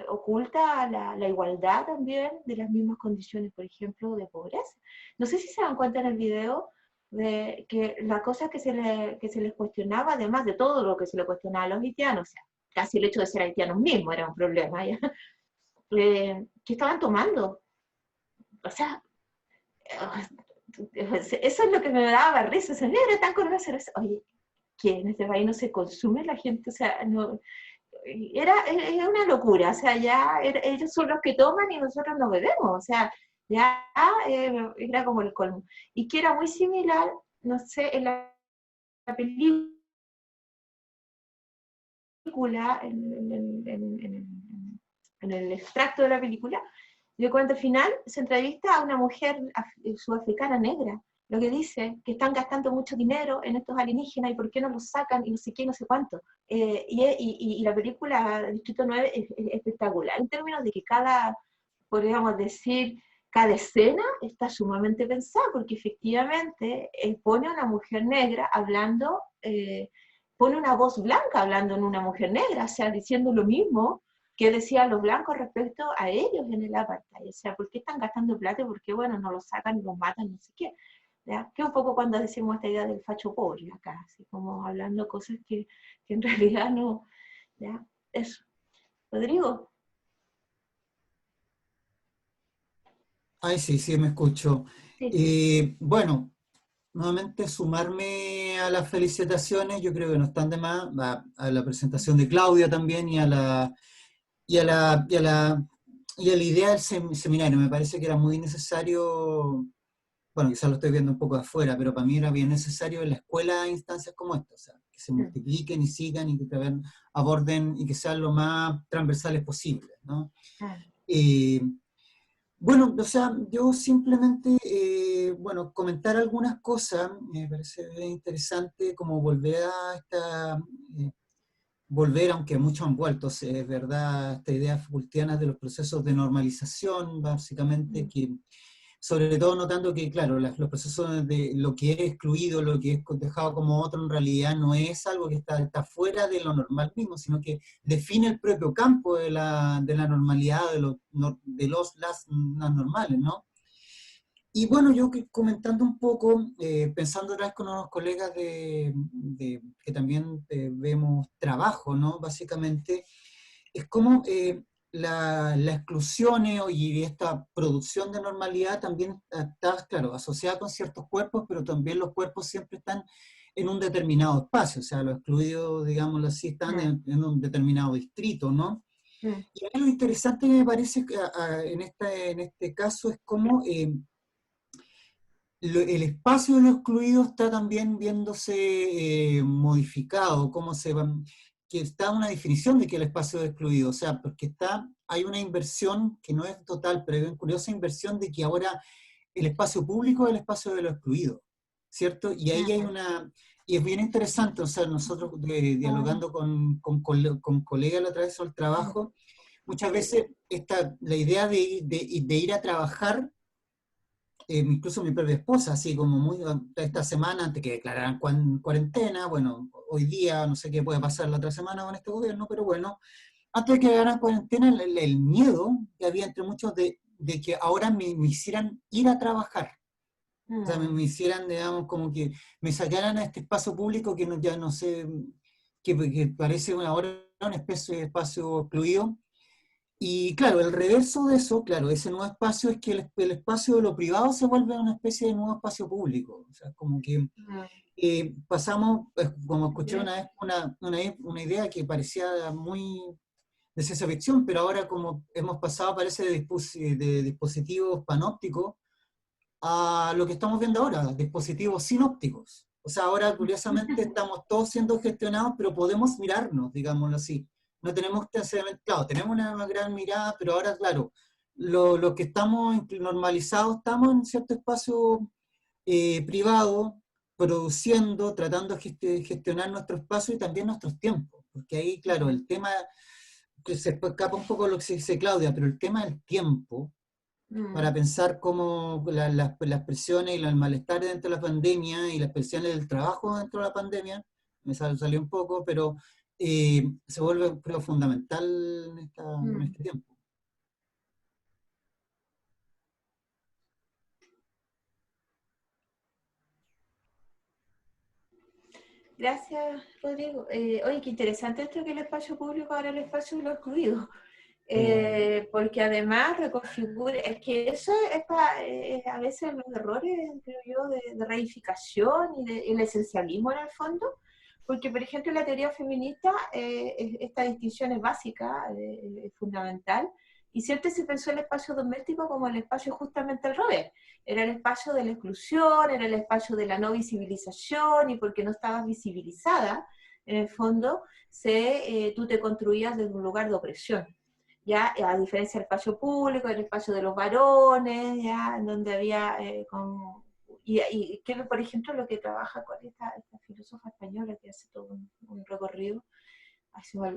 oculta la igualdad también de las mismas condiciones, por ejemplo, de pobreza. No sé si se dan cuenta en el video de que la cosa que se les cuestionaba, además de todo lo que se le cuestionaba a los haitianos, o sea, casi el hecho de ser haitianos mismo era un problema, ¿ya? Que estaban tomando. O sea, eso es lo que me daba risa. O sea, mira, están con una cerveza. Oye, que en este país no se consume, la gente, o sea, no, era una locura, o sea, ya ellos son los que toman y nosotros no bebemos, o sea, ya era como el colmo. Y que era muy similar, no sé, en la película, en el extracto de la película, de cuando al final se entrevista a una mujer sudafricana negra, lo que dice, que están gastando mucho dinero en estos alienígenas y por qué no los sacan y no sé qué, no sé cuánto. Y la película Distrito 9 es espectacular, en términos de que podríamos decir, cada escena está sumamente pensada, porque efectivamente él pone a una mujer negra hablando, pone una voz blanca hablando en una mujer negra, o sea, diciendo lo mismo que decían los blancos respecto a ellos en el apartheid. O sea, ¿por qué están gastando plata? ¿Por qué, bueno, no los sacan y los matan, no sé qué? ¿Ya? Que un poco cuando decimos esta idea del facho pobre acá, así como hablando cosas que en realidad no, ¿ya? Eso. Rodrigo. Ay, sí, me escucho. Sí. Bueno, nuevamente sumarme a las felicitaciones, yo creo que no están de más, a la presentación de Claudia también y a la idea del seminario. Me parece que era muy necesario. Bueno, quizás lo estoy viendo un poco de afuera, pero para mí era bien necesario en la escuela instancias como esta, o sea, que se multipliquen y sigan y que también aborden y que sean lo más transversales posible, ¿no? Bueno, o sea, yo simplemente, comentar algunas cosas. Me parece bien interesante como volver a volver, aunque muchos han vuelto, es verdad, esta idea Foucaultiana de los procesos de normalización, básicamente, que sobre todo notando que, claro, los procesos de lo que es excluido, lo que es dejado como otro, en realidad no es algo que está fuera de lo normal mismo, sino que define el propio campo de la normalidad, las normales, ¿no? Y bueno, yo comentando un poco, pensando otra vez con unos colegas que también vemos trabajo, ¿no? Básicamente, es como la exclusión y esta producción de normalidad también está, claro, asociada con ciertos cuerpos, pero también los cuerpos siempre están en un determinado espacio, o sea, los excluidos, digámoslo así, están en un determinado distrito, ¿no? Y a mí lo interesante me parece que, en este caso es cómo el espacio de los excluidos está también viéndose modificado, cómo se van, que está una definición de que el espacio es excluido, o sea, porque hay una inversión que no es total, pero hay una curiosa inversión de que ahora el espacio público es el espacio de los excluidos, ¿cierto? Y ahí hay y es bien interesante, o sea, nosotros dialogando con colegas la otra vez sobre el trabajo, muchas veces la idea de ir a trabajar, incluso mi propia esposa, así como esta semana, antes que declararan cuarentena, bueno, hoy día, no sé qué puede pasar la otra semana con este gobierno, pero bueno, antes de que declararan cuarentena, el miedo que había entre muchos de que ahora me hicieran ir a trabajar. O sea, me hicieran, digamos, como que me sacaran a este espacio público que ya no sé, que parece ahora una especie de espacio excluido. Y claro, el reverso de eso, claro, ese nuevo espacio es que el espacio de lo privado se vuelve una especie de nuevo espacio público. O sea, como que pasamos, como escuché una vez, una idea que parecía muy de ciencia ficción, pero ahora como hemos pasado, parece de dispositivos panópticos a lo que estamos viendo ahora, dispositivos sinópticos. O sea, ahora curiosamente estamos todos siendo gestionados, pero podemos mirarnos, digámoslo así. No tenemos claro, tenemos una gran mirada, pero ahora, claro, lo que estamos normalizados, estamos en cierto espacio privado, produciendo, tratando de gestionar nuestro espacio y también nuestros tiempos. Porque ahí, claro, el tema, que se escapa un poco lo que dice Claudia, pero el tema del tiempo, para pensar cómo las presiones y los malestares dentro de la pandemia y las presiones del trabajo dentro de la pandemia, me salió un poco, pero se vuelve, creo, fundamental en este tiempo. Gracias, Rodrigo. Oye, qué interesante esto que el espacio público ahora es el espacio de los excluidos. Porque además reconfigura, es que eso es a veces los errores, creo yo, de reificación y el esencialismo en el fondo, porque por ejemplo la teoría feminista, esta distinción es básica, es fundamental, y siempre se pensó el espacio doméstico como el espacio justamente al revés, era el espacio de la exclusión, era el espacio de la no visibilización, y porque no estabas visibilizada, en el fondo, tú te construías desde un lugar de opresión. Ya, a diferencia del espacio público, el espacio de los varones, ya, donde había, y que por ejemplo lo que trabaja con esta filósofa española que hace todo un recorrido,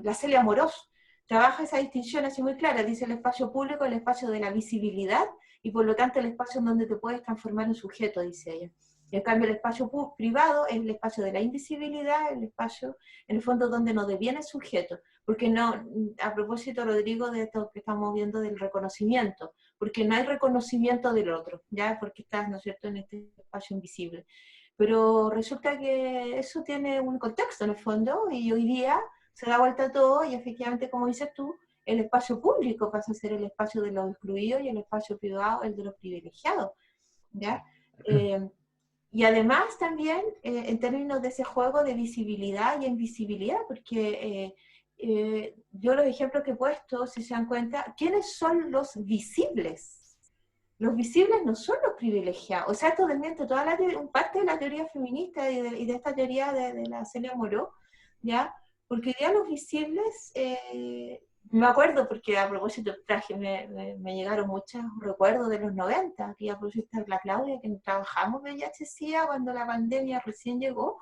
la Celia Amorós, trabaja esa distinción así muy clara, dice el espacio público, el espacio de la visibilidad, y por lo tanto el espacio en donde te puedes transformar en sujeto, dice ella. En cambio, el espacio privado es el espacio de la invisibilidad, el espacio, en el fondo, donde no deviene sujeto. Porque no, a propósito, Rodrigo, de esto que estamos viendo del reconocimiento, porque no hay reconocimiento del otro, ¿ya? Porque estás, ¿no es cierto?, en este espacio invisible. Pero resulta que eso tiene un contexto, en el fondo, y hoy día se da vuelta todo, y efectivamente, como dices tú, el espacio público pasa a ser el espacio de los excluidos y el espacio privado el de los privilegiados, ¿ya? Y además también en términos de ese juego de visibilidad y invisibilidad, porque yo los ejemplos que he puesto, si se dan cuenta, ¿quiénes son los visibles? Los visibles no son los privilegiados. O sea, esto desmiente toda parte de la teoría feminista y de esta teoría de la Celia Amorós, ¿ya? Porque ya los visibles... me acuerdo, porque a propósito me llegaron muchos recuerdos de los 90, aquí a propósito de la Claudia, que trabajamos VIH-Sida cuando la pandemia recién llegó,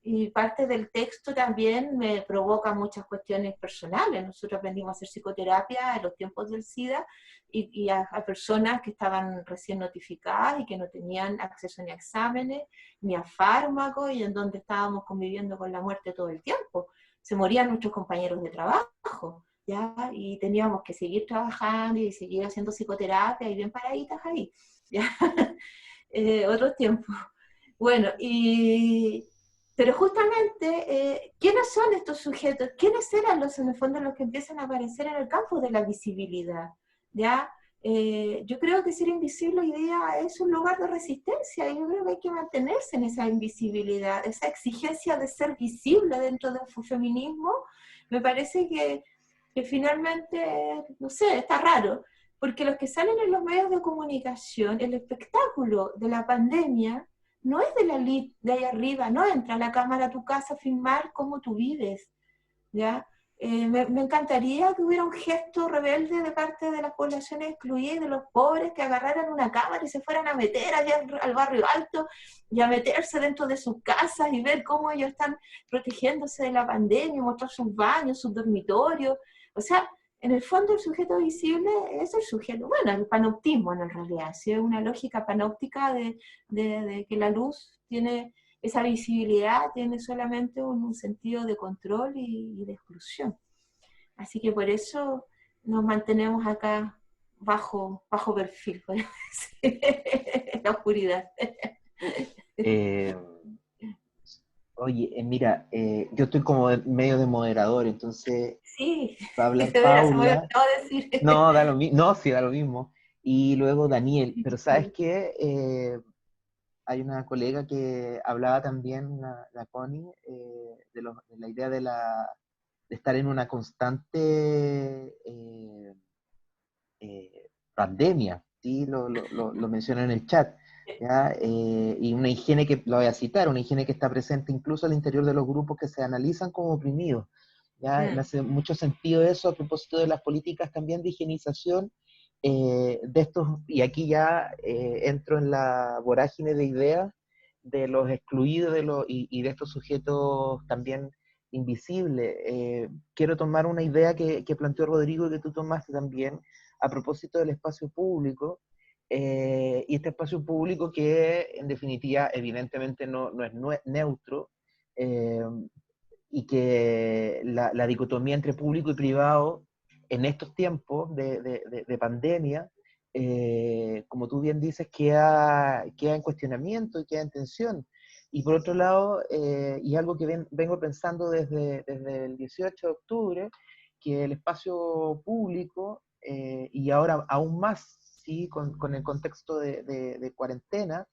y parte del texto también me provoca muchas cuestiones personales. Nosotros aprendimos a hacer psicoterapia en los tiempos del SIDA, y a personas que estaban recién notificadas y que no tenían acceso ni a exámenes, ni a fármacos, y en donde estábamos conviviendo con la muerte todo el tiempo. Se morían nuestros compañeros de trabajo, ¿ya? Y teníamos que seguir trabajando y seguir haciendo psicoterapia y bien paraditas ahí, ¿ya? Otros tiempos. Bueno, pero justamente, ¿quiénes son estos sujetos? ¿Quiénes eran en el fondo los que empiezan a aparecer en el campo de la visibilidad? ¿Ya? Yo creo que ser invisible hoy día es un lugar de resistencia, y yo creo que hay que mantenerse en esa invisibilidad, esa exigencia de ser visible dentro del feminismo. Me parece que finalmente, no sé, está raro, porque los que salen en los medios de comunicación, el espectáculo de la pandemia no es de la elite de ahí arriba, no entra a la cámara a tu casa a filmar cómo tú vives, ¿ya? Me encantaría que hubiera un gesto rebelde de parte de las poblaciones excluidas, de los pobres, que agarraran una cámara y se fueran a meter allá al barrio alto y a meterse dentro de sus casas y ver cómo ellos están protegiéndose de la pandemia, mostrar sus baños, sus dormitorios. O sea, en el fondo el sujeto visible es el sujeto, bueno, el panoptismo en realidad, ¿sí? Es una lógica panóptica de que la luz tiene esa visibilidad, tiene solamente un sentido de control y de exclusión. Así que por eso nos mantenemos acá bajo perfil, podemos decir, en la oscuridad. Oye, mira, yo estoy como medio de moderador, entonces Sí, va a hablar de veras, se me había Paula. olvidado decir. No, da lo mismo, no, sí, da lo mismo. Y luego Daniel, pero ¿sabes qué? Hay una colega que hablaba también, la Connie, de la idea de estar en una constante pandemia, ¿sí? Lo menciona en el chat, ¿ya? Y una higiene que, lo voy a citar, una higiene que está presente incluso al interior de los grupos que se analizan como oprimidos, ¿ya? Me hace mucho sentido eso a propósito de las políticas también de higienización de estos, y aquí ya entro en la vorágine de ideas de los excluidos y de estos sujetos también invisibles. Quiero tomar una idea que planteó Rodrigo y que tú tomaste también a propósito del espacio público, y este espacio público que en definitiva evidentemente no es neutro, y que la dicotomía entre público y privado en estos tiempos de pandemia, como tú bien dices, queda en cuestionamiento y queda en tensión. Y por otro lado, y algo que vengo pensando desde el 18 de octubre, que el espacio público, y ahora aún más, ¿sí? con el contexto de cuarentena,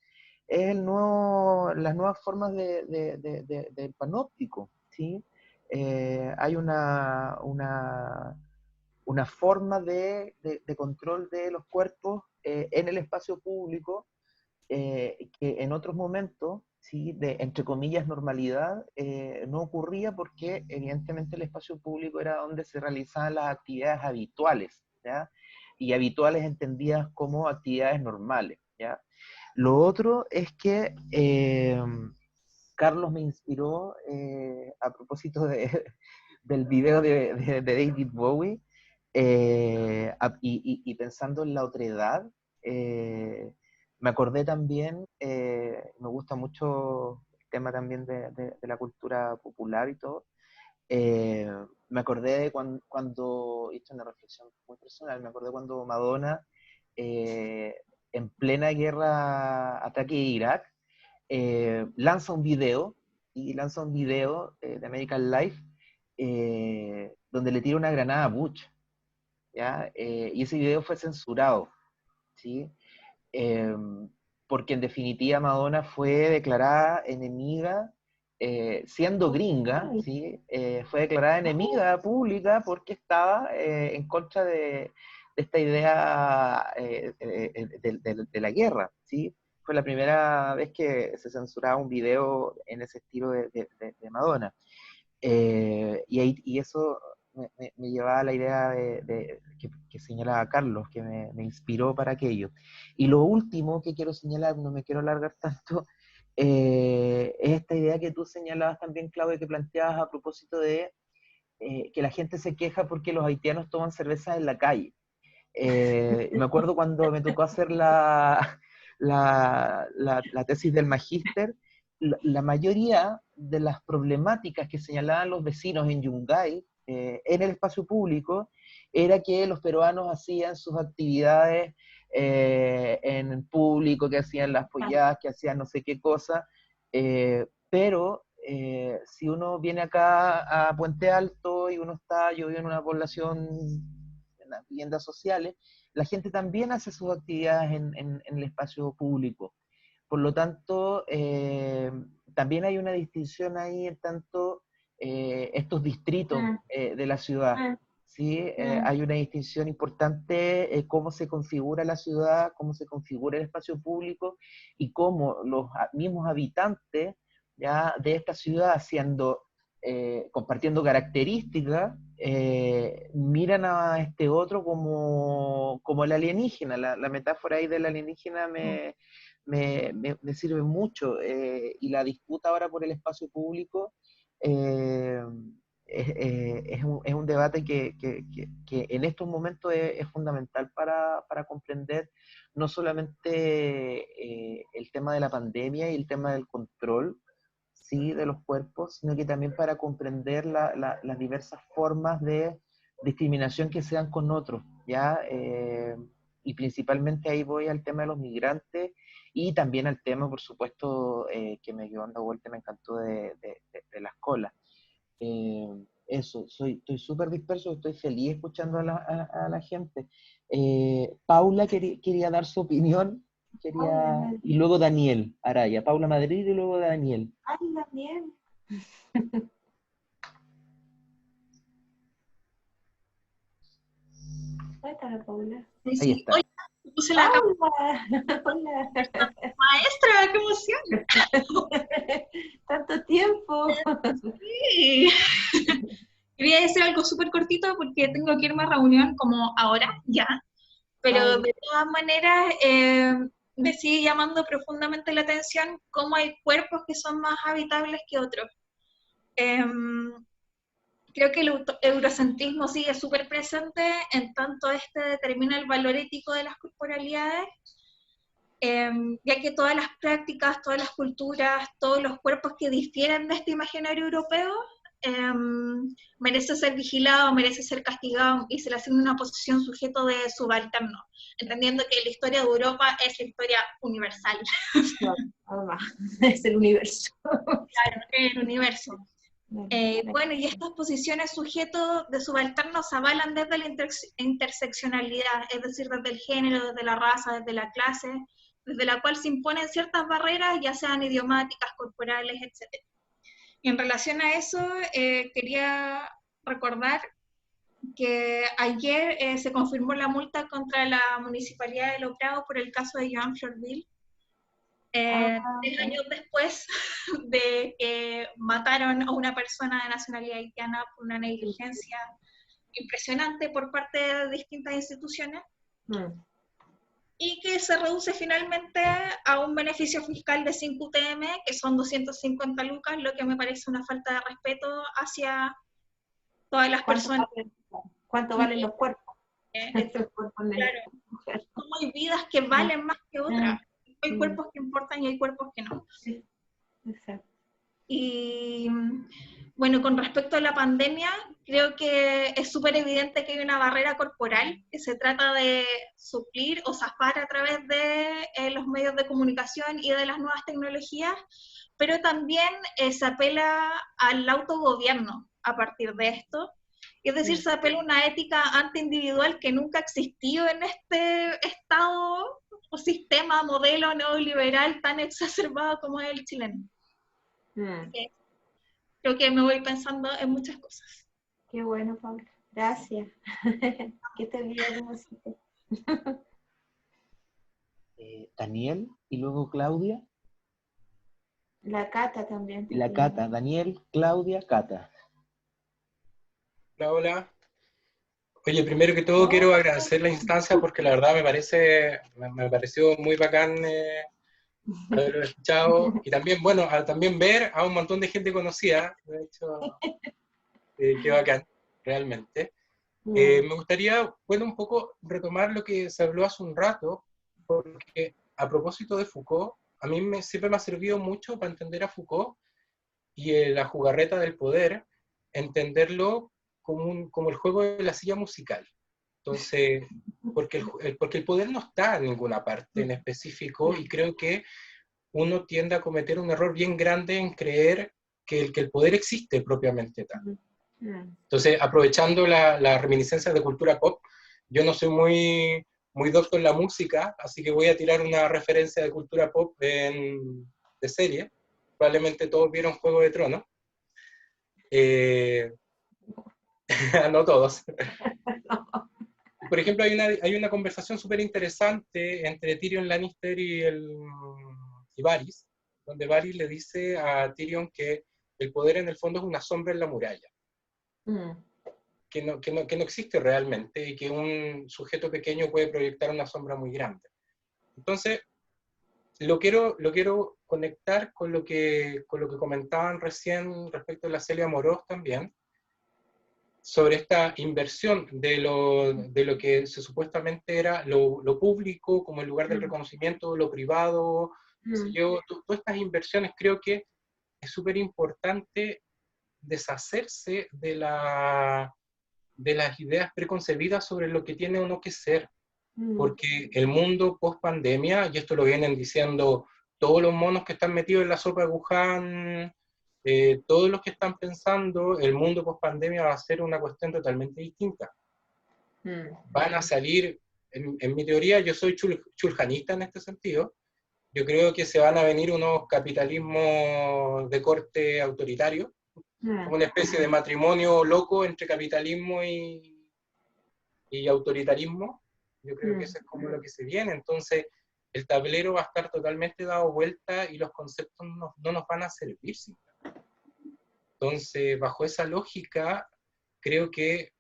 es las nuevas formas del panóptico, ¿sí? Hay una forma de control de los cuerpos en el espacio público que en otros momentos, ¿sí? de entre comillas normalidad, no ocurría porque evidentemente el espacio público era donde se realizaban las actividades habituales, ¿ya? Y habituales entendidas como actividades normales, ¿ya? Lo otro es que Carlos me inspiró a propósito del video de David Bowie, y pensando en la otredad, me acordé también, me gusta mucho el tema también de la cultura popular y todo, me acordé de cuando, esto es una reflexión muy personal, me acordé cuando Madonna, en plena guerra, ataque de Irak, lanza un video de American Life, donde le tira una granada a Bush, ¿ya? Y ese video fue censurado, ¿sí? Porque en definitiva Madonna fue declarada enemiga, siendo gringa, ¿sí? Fue declarada enemiga pública porque estaba en contra de esta idea de la guerra, ¿sí? Fue la primera vez que se censuraba un video en ese estilo de Madonna. Y eso me llevaba a la idea que señalaba Carlos, que me inspiró para aquello. Y lo último que quiero señalar, no me quiero alargar tanto, es esta idea que tú señalabas también, Claudia, que planteabas a propósito de que la gente se queja porque los haitianos toman cerveza en la calle. Me acuerdo cuando me tocó hacer la tesis del magíster, la mayoría de las problemáticas que señalaban los vecinos en Yungay, en el espacio público, era que los peruanos hacían sus actividades en público, que hacían las polladas, que hacían no sé qué cosa, pero si uno viene acá a Puente Alto y yo vivo en una población, en las viviendas sociales, la gente también hace sus actividades en el espacio público. Por lo tanto, también hay una distinción ahí en tanto estos distritos de la ciudad. ¿Sí? Hay una distinción importante cómo se configura la ciudad, cómo se configura el espacio público y cómo los mismos habitantes ya de esta ciudad, compartiendo características, miran a este otro como el alienígena. La metáfora ahí del alienígena me sirve mucho, y la disputa ahora por el espacio público es un debate que en estos momentos es fundamental para comprender no solamente el tema de la pandemia y el tema del control, ¿sí?, de los cuerpos, sino que también para comprender las diversas formas de discriminación que se dan con otros, ¿ya? Y principalmente ahí voy al tema de los migrantes y también al tema, por supuesto, que me quedó dando vuelta, me encantó de las colas. Eso, estoy súper disperso, estoy feliz escuchando a la gente. Paula quería dar su opinión, y luego Daniel Araya, Paula Madrid y luego Daniel. Ay, Daniel. ¿Dónde está la Paula? Ahí está. Oye, puse la Hola. Maestra, qué emoción. Tanto tiempo. Sí. Quería decir algo súper cortito porque tengo que irme a reunión como ahora, ya. Pero de todas maneras, me sigue llamando profundamente la atención cómo hay cuerpos que son más habitables que otros. Creo que el eurocentrismo sigue súper presente, en tanto este determina el valor ético de las corporalidades, ya que todas las prácticas, todas las culturas, todos los cuerpos que difieren de este imaginario europeo, merece ser vigilado, merece ser castigado, y se le asigna una posición sujeto de subalterno, entendiendo que la historia de Europa es la historia universal. Es el universo. Claro, el universo. Bueno, y estas posiciones sujetos de subalternos avalan desde la interseccionalidad, es decir, desde el género, desde la raza, desde la clase, desde la cual se imponen ciertas barreras, ya sean idiomáticas, corporales, etc. Y en relación a eso, quería recordar que ayer se confirmó la multa contra la Municipalidad de Los Prados por el caso de Joan Florville, 3 años después de que mataron a una persona de nacionalidad haitiana por una negligencia impresionante por parte de distintas instituciones, y que se reduce finalmente a un beneficio fiscal de 5 UTM, que son 250 lucas, lo que me parece una falta de respeto hacia todas las personas. ¿Cuánto valen los cuerpos? Claro, como hay vidas que valen más que otras. Hay cuerpos que importan y hay cuerpos que no. Sí. Exacto. Y bueno, con respecto a la pandemia, creo que es súper evidente que hay una barrera corporal que se trata de suplir o zafar a través de los medios de comunicación y de las nuevas tecnologías, pero también se apela al autogobierno a partir de esto. Es decir, se apela a una ética antiindividual que nunca ha existido en este estado o sistema, modelo neoliberal tan exacerbado como es el chileno. Creo que me voy pensando en muchas cosas. Qué bueno, Paula. Gracias. Que te bien, Daniel y luego Claudia. La Cata también. La Cata, Daniel, Claudia, Cata. Hola, hola. Oye, primero que todo quiero agradecer la instancia porque la verdad me pareció muy bacán haberlo escuchado, y también, bueno, también ver a un montón de gente conocida, de hecho, qué bacán, realmente. Me gustaría, bueno, un poco retomar lo que se habló hace un rato, porque a propósito de Foucault, a mí siempre me ha servido mucho para entender a Foucault y la jugarreta del poder, entenderlo como el juego de la silla musical. Entonces, porque el poder no está en ninguna parte en específico, y creo que uno tiende a cometer un error bien grande en creer que el poder existe propiamente tal. Entonces, aprovechando la reminiscencia de cultura pop, yo no soy muy docto en la música, así que voy a tirar una referencia de cultura pop de serie. Probablemente todos vieron Juego de Tronos. No todos. Por ejemplo, hay una conversación súper interesante entre Tyrion Lannister y Varys, donde Varys le dice a Tyrion que el poder en el fondo es una sombra en la muralla, que no existe realmente, y que un sujeto pequeño puede proyectar una sombra muy grande. Entonces, lo quiero conectar con lo que comentaban recién respecto de la Celia Amorós también, sobre esta inversión de lo que supuestamente era lo público como el lugar del reconocimiento, lo privado. Todas estas inversiones, creo que es súper importante deshacerse de las ideas preconcebidas sobre lo que tiene uno que ser, porque el mundo post pandemia, y esto lo vienen diciendo todos los monos que están metidos en la sopa de Wuhan, todos los que están pensando, el mundo post pandemia va a ser una cuestión totalmente distinta. Van a salir, en mi teoría, yo soy chuljanista en este sentido, yo creo que se van a venir unos capitalismos de corte autoritario, como una especie de matrimonio loco entre capitalismo y autoritarismo. Yo creo que eso es como lo que se viene. Entonces, el tablero va a estar totalmente dado vuelta y los conceptos no nos van a servir. Entonces, bajo esa lógica, creo que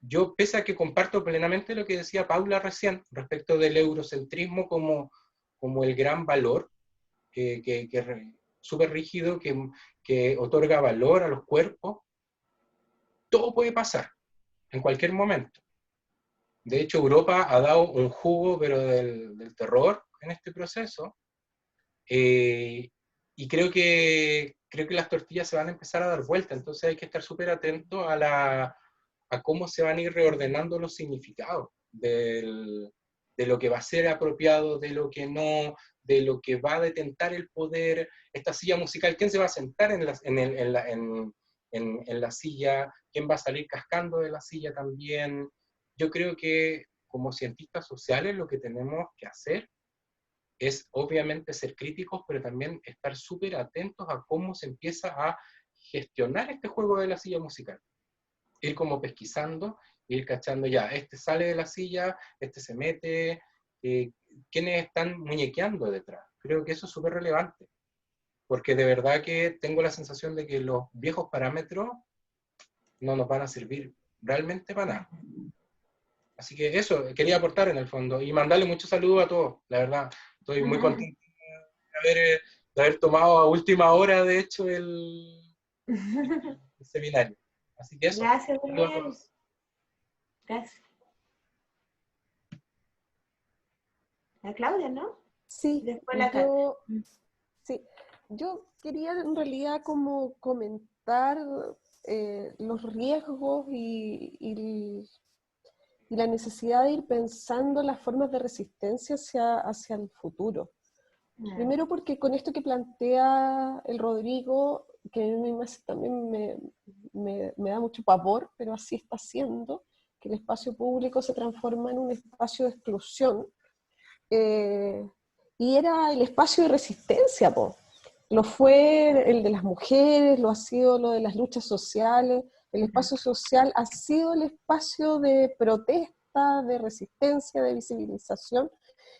yo, pese a que comparto plenamente lo que decía Paula recién, respecto del eurocentrismo como el gran valor, que es súper rígido, que otorga valor a los cuerpos, todo puede pasar, en cualquier momento. De hecho, Europa ha dado un jugo, pero del terror en este proceso, y creo que las tortillas se van a empezar a dar vuelta, entonces hay que estar súper atentos a cómo se van a ir reordenando los significados de lo que va a ser apropiado, de lo que no, de lo que va a detentar el poder, esta silla musical, quién se va a sentar en la silla, quién va a salir cascando de la silla también. Yo creo que como cientistas sociales lo que tenemos que hacer es obviamente ser críticos, pero también estar súper atentos a cómo se empieza a gestionar este juego de la silla musical. Ir como pesquisando, ir cachando ya, este sale de la silla, este se mete, quiénes están muñequeando detrás. Creo que eso es súper relevante, porque de verdad que tengo la sensación de que los viejos parámetros no nos van a servir realmente para nada. Así que eso, quería aportar en el fondo, y mandarle muchos saludos a todos, la verdad. Estoy muy contento de haber tomado a última hora, de hecho, el seminario. Así que eso. Gracias, Daniel. Gracias. La Claudia, ¿no? Sí, Después la yo quería en realidad como comentar los riesgos y la necesidad de ir pensando las formas de resistencia hacia el futuro. Primero porque con esto que plantea el Rodrigo, que a mí también me da mucho pavor, pero así está siendo, que el espacio público se transforma en un espacio de exclusión, y era el espacio de resistencia, lo fue el de las mujeres, lo ha sido lo de las luchas sociales, el espacio social ha sido el espacio de protesta, de resistencia, de visibilización,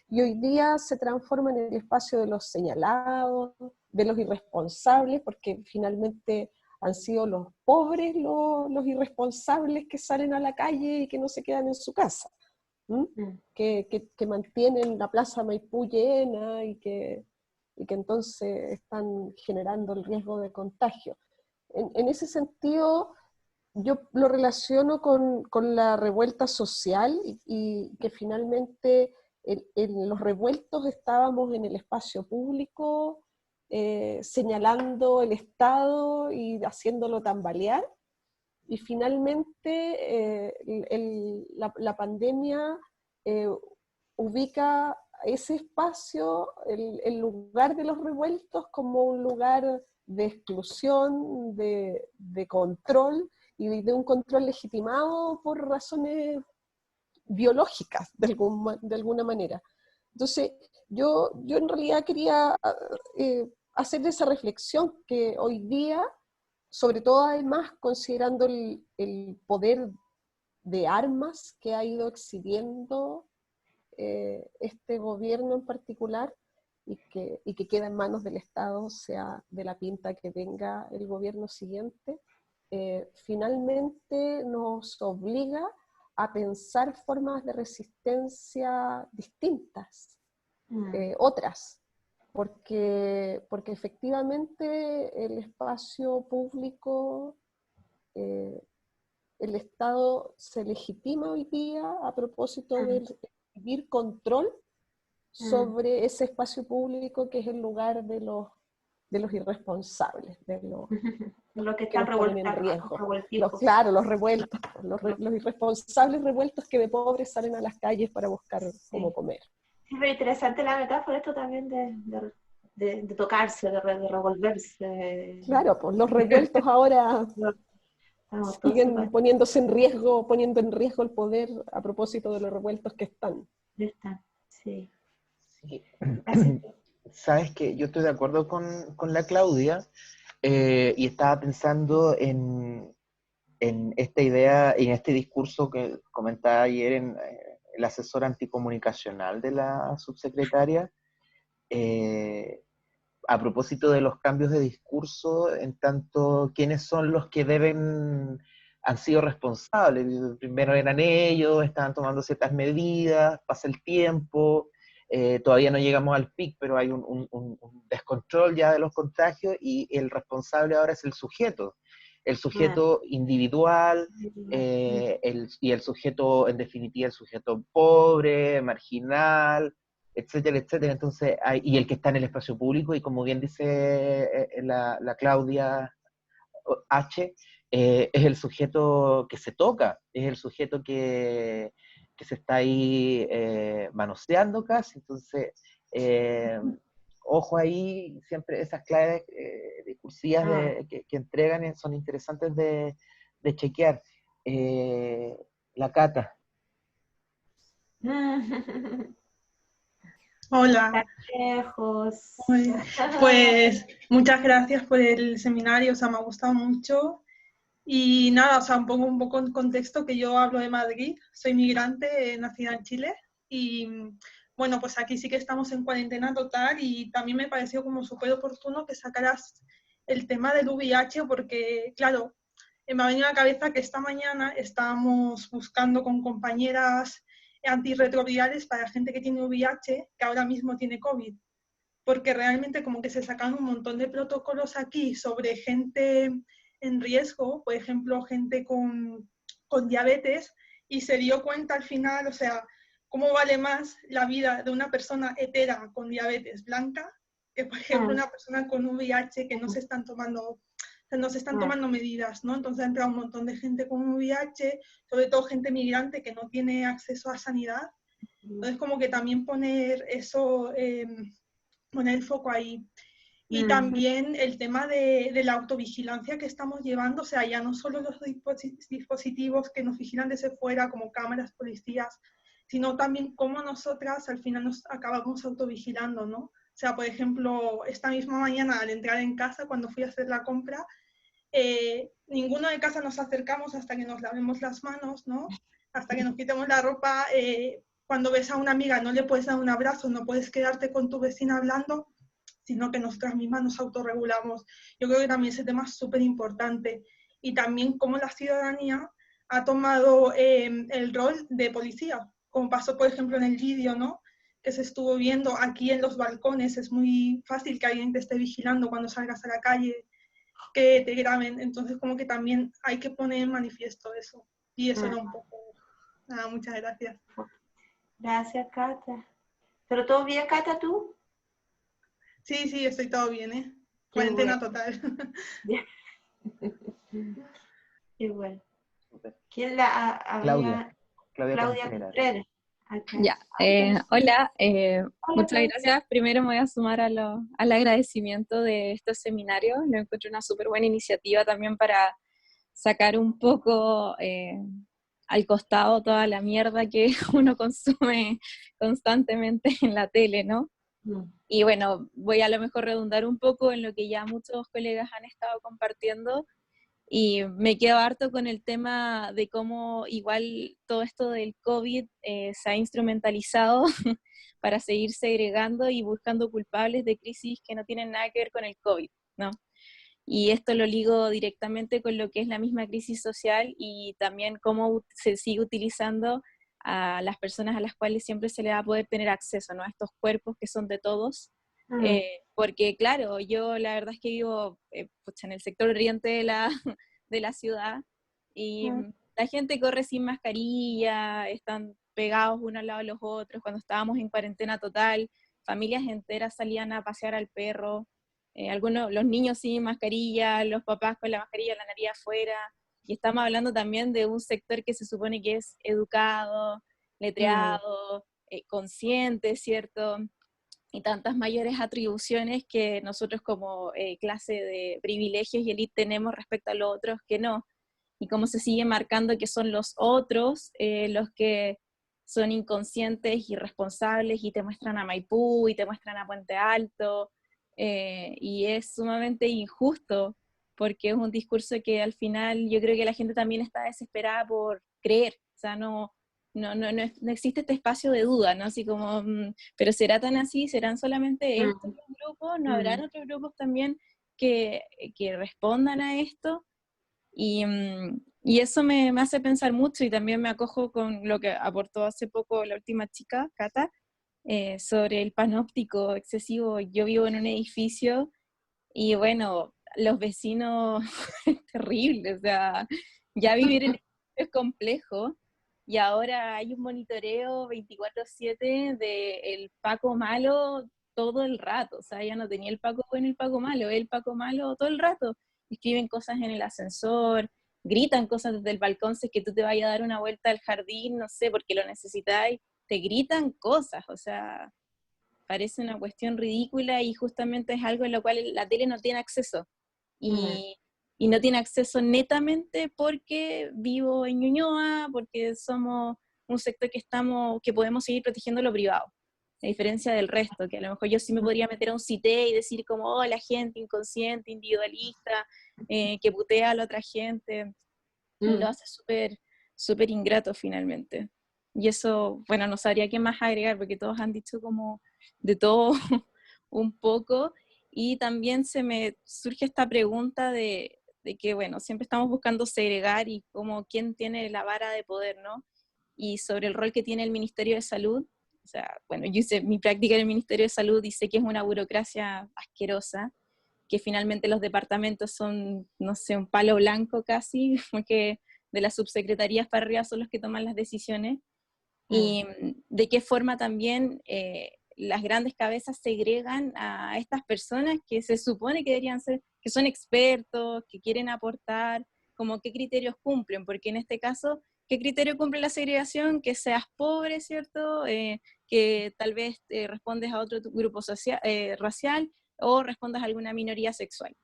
y hoy día se transforma en el espacio de los señalados, de los irresponsables, porque finalmente han sido los pobres los irresponsables que salen a la calle y que no se quedan en su casa, que mantienen la Plaza Maipú llena y que entonces están generando el riesgo de contagio. En ese sentido, yo lo relaciono con la revuelta social y que finalmente en los revueltos estábamos en el espacio público, señalando el Estado y haciéndolo tambalear, Y finalmente la pandemia ubica ese espacio, el lugar de los revueltos, como un lugar de exclusión, de control, y de un control legitimado por razones biológicas, de alguna manera. Entonces, yo en realidad quería hacer esa reflexión que hoy día, sobre todo además considerando el poder de armas que ha ido exhibiendo este gobierno en particular, y que queda en manos del Estado, sea de la pinta que tenga el gobierno siguiente, finalmente nos obliga a pensar formas de resistencia distintas, otras, porque efectivamente el espacio público, el Estado se legitima hoy día a propósito de exhibir control sobre ese espacio público que es el lugar de los irresponsables, de los que que están nos ponen en riesgo. revoltivos. Los revueltos, los irresponsables revueltos que de pobres salen a las calles para buscar cómo comer. Es muy interesante la metáfora, esto también de tocarse, de revolverse. Claro, pues los revueltos ahora siguen poniéndose en riesgo, poniendo en riesgo el poder a propósito de los revueltos que están. Sí. Sí. Sabes que yo estoy de acuerdo con la Claudia, y estaba pensando en esta idea, en este discurso que comentaba ayer en el asesor anticomunicacional de la subsecretaria, a propósito de los cambios de discurso, en tanto quiénes son los que han sido responsables. Primero eran ellos, estaban tomando ciertas medidas, pasa el tiempo, todavía no llegamos al pic, pero hay un descontrol ya de los contagios, y el responsable ahora es el sujeto individual, y el sujeto, en definitiva, el sujeto pobre, marginal, etcétera, etcétera. Entonces, y el que está en el espacio público, y como bien dice la Claudia H., es el sujeto que se toca, es el sujeto que se está ahí manoseando casi. Entonces, ojo ahí, siempre esas claves discursivas que entregan son interesantes de chequear. La Cata. Hola. Pues muchas gracias por el seminario, o sea, me ha gustado mucho. Y nada, o sea, pongo un poco en contexto que yo hablo de Madrid, soy migrante, nacida en Chile, y bueno, pues aquí sí que estamos en cuarentena total, y también me pareció como súper oportuno que sacaras el tema del VIH, porque claro, me ha venido a la cabeza que esta mañana estábamos buscando con compañeras antirretrovirales para gente que tiene VIH, que ahora mismo tiene COVID, porque realmente como que se sacan un montón de protocolos aquí sobre gente en riesgo, por ejemplo, gente con diabetes, y se dio cuenta al final, o sea, cómo vale más la vida de una persona hetera con diabetes blanca que, por ejemplo, una persona con VIH que no se están tomando medidas, ¿no? Entonces ha entrado un montón de gente con VIH, sobre todo gente migrante que no tiene acceso a sanidad. Entonces como que también poner eso, poner el foco ahí. Y también el tema de la autovigilancia que estamos llevando, o sea, ya no solo los dispositivos que nos vigilan desde fuera, como cámaras, policías, sino también cómo nosotras al final nos acabamos autovigilando, ¿no? O sea, por ejemplo, esta misma mañana al entrar en casa, cuando fui a hacer la compra, ninguno de casa nos acercamos hasta que nos lavemos las manos, ¿no? Hasta que nos quitemos la ropa. Cuando ves a una amiga no le puedes dar un abrazo, no puedes quedarte con tu vecina hablando, sino que nosotras mismas nos autorregulamos. Yo creo que también ese tema es súper importante. Y también cómo la ciudadanía ha tomado el rol de policía, como pasó, por ejemplo, en el vídeo, ¿no? Que se estuvo viendo aquí en los balcones. Es muy fácil que alguien te esté vigilando cuando salgas a la calle, que te graben. Entonces, como que también hay que poner en manifiesto eso. Y eso era un poco... Nada, muchas gracias. Gracias, Cata. ¿Pero todo bien, Cata, tú? Sí, sí, estoy todo bien, ¿eh? Cuarentena total. Qué bueno. Súper. ¿Quién la había? Claudia Claudia Contreras. Contreras. Acá. Ya, hola, Hola, muchas Claudia. gracias. Primero me voy a sumar al agradecimiento de estos seminarios. Lo encuentro una súper buena iniciativa también para sacar un poco al costado toda la mierda que uno consume constantemente en la tele, ¿no? Y bueno, voy a lo mejor redundar un poco en lo que ya muchos colegas han estado compartiendo. Y me quedo harto con el tema de cómo igual todo esto del COVID se ha instrumentalizado para seguir segregando y buscando culpables de crisis que no tienen nada que ver con el COVID, ¿no? Y esto lo ligo directamente con lo que es la misma crisis social y también cómo se sigue utilizando a las personas a las cuales siempre se le va a poder tener acceso, ¿no? A estos cuerpos que son de todos. Porque claro, yo la verdad es que vivo en el sector oriente de la ciudad y la gente corre sin mascarilla, están pegados uno al lado de los otros. Cuando estábamos en cuarentena total, familias enteras salían a pasear al perro, algunos, los niños sin mascarilla, los papás con la mascarilla, la nariz afuera, y estamos hablando también de un sector que se supone que es educado, letreado, consciente, ¿cierto? Y tantas mayores atribuciones que nosotros como clase de privilegios y élite tenemos respecto a los otros que no, y cómo se sigue marcando que son los otros los que son inconscientes, irresponsables, y te muestran a Maipú, y te muestran a Puente Alto, y es sumamente injusto, porque es un discurso que al final yo creo que la gente también está desesperada por creer, o sea, no existe este espacio de duda, ¿no? Así como, pero ¿será tan así? ¿Serán solamente estos los grupos? ¿No habrán otros grupos también que respondan a esto? Y eso me hace pensar mucho, y también me acojo con lo que aportó hace poco la última chica, Cata, sobre el panóptico excesivo. Yo vivo en un edificio y bueno, los vecinos es terrible, o sea, ya vivir en edificios es complejo. Y ahora hay un monitoreo 24/7 del Paco malo todo el rato. O sea, ya no tenía el Paco bueno y el Paco malo, el Paco malo todo el rato. Escriben cosas en el ascensor, gritan cosas desde el balcón, si es que tú te vayas a dar una vuelta al jardín, no sé, porque lo necesitáis, te gritan cosas. O sea, parece una cuestión ridícula y justamente es algo en lo cual la tele no tiene acceso. Y no tiene acceso netamente porque vivo en Ñuñoa, porque somos un sector que podemos seguir protegiendo lo privado, a diferencia del resto, que a lo mejor yo sí me podría meter a un CITE y decir como, oh, la gente inconsciente, individualista, que putea a la otra gente, y lo hace súper, súper ingrato finalmente. Y eso, bueno, no sabría qué más agregar, porque todos han dicho como de todo un poco, y también se me surge esta pregunta de que, bueno, siempre estamos buscando segregar y como quién tiene la vara de poder, ¿no? Y sobre el rol que tiene el Ministerio de Salud. O sea, bueno, yo hice mi práctica en el Ministerio de Salud y sé que es una burocracia asquerosa, que finalmente los departamentos son, no sé, un palo blanco casi, porque de las subsecretarías para arriba son los que toman las decisiones. Y de qué forma también las grandes cabezas segregan a estas personas que se supone que deberían ser, que son expertos, que quieren aportar, como qué criterios cumplen, porque en este caso, ¿qué criterio cumple la segregación? Que seas pobre, ¿cierto? Que tal vez respondes a otro grupo racial, o respondas a alguna minoría sexual.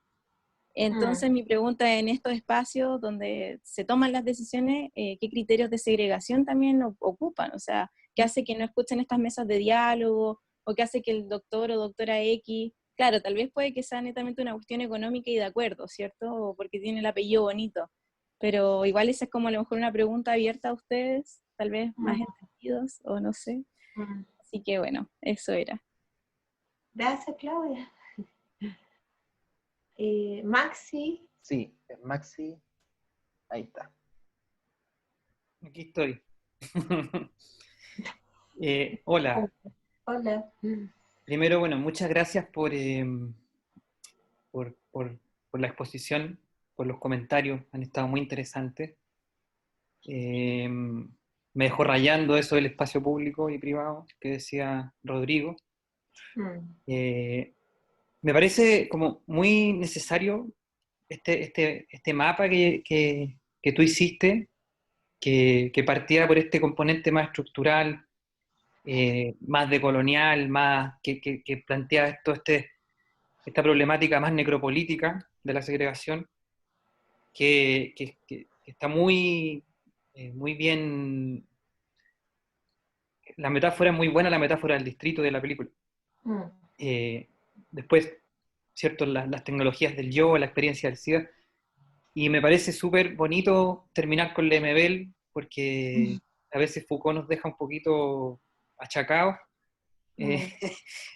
Entonces mi pregunta en estos espacios donde se toman las decisiones, ¿qué criterios de segregación también ocupan? O sea, ¿qué hace que no escuchen estas mesas de diálogo? ¿O qué hace que el doctor o doctora X, claro, tal vez puede que sea netamente una cuestión económica y de acuerdo, ¿cierto? O porque tiene el apellido bonito. Pero igual esa es como a lo mejor una pregunta abierta a ustedes, tal vez más entendidos, o no sé. Así que bueno, eso era. Gracias, Claudia. Maxi. Sí, Maxi, ahí está. Aquí estoy. Hola. Hola. Primero, bueno, muchas gracias por la exposición, por los comentarios, han estado muy interesantes. Me dejó rayando eso del espacio público y privado que decía Rodrigo. Me parece como muy necesario este mapa que que tú hiciste, que partía por este componente más estructural, más decolonial, que plantea esta problemática más necropolítica de la segregación, que está muy bien. La metáfora es muy buena, la metáfora del distrito de la película. Después, ¿cierto? Las tecnologías del yo, la experiencia del SIDA. Y me parece súper bonito terminar con Lemebel, porque a veces Foucault nos deja un poquito achacados,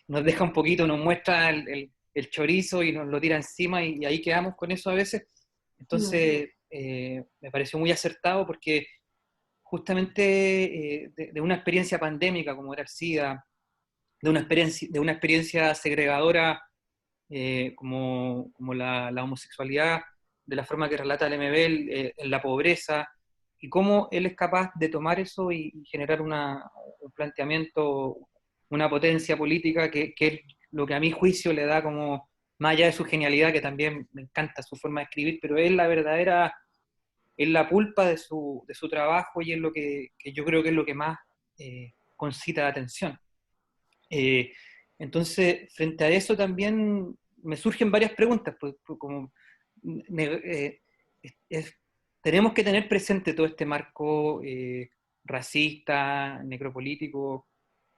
nos deja un poquito, nos muestra el chorizo y nos lo tira encima, y ahí quedamos con eso a veces. Entonces, me pareció muy acertado, porque justamente de una experiencia pandémica como era el SIDA, de una experiencia segregadora como la homosexualidad, de la forma que relata Lemebel, en la pobreza, y cómo él es capaz de tomar eso y generar un planteamiento, una potencia política que es lo que a mi juicio le da como, más allá de su genialidad, que también me encanta su forma de escribir, pero es la pulpa de su trabajo, y es lo que yo creo que es lo que más concita la atención. Entonces, frente a eso también me surgen varias preguntas, pues, como tenemos que tener presente todo este marco racista, necropolítico,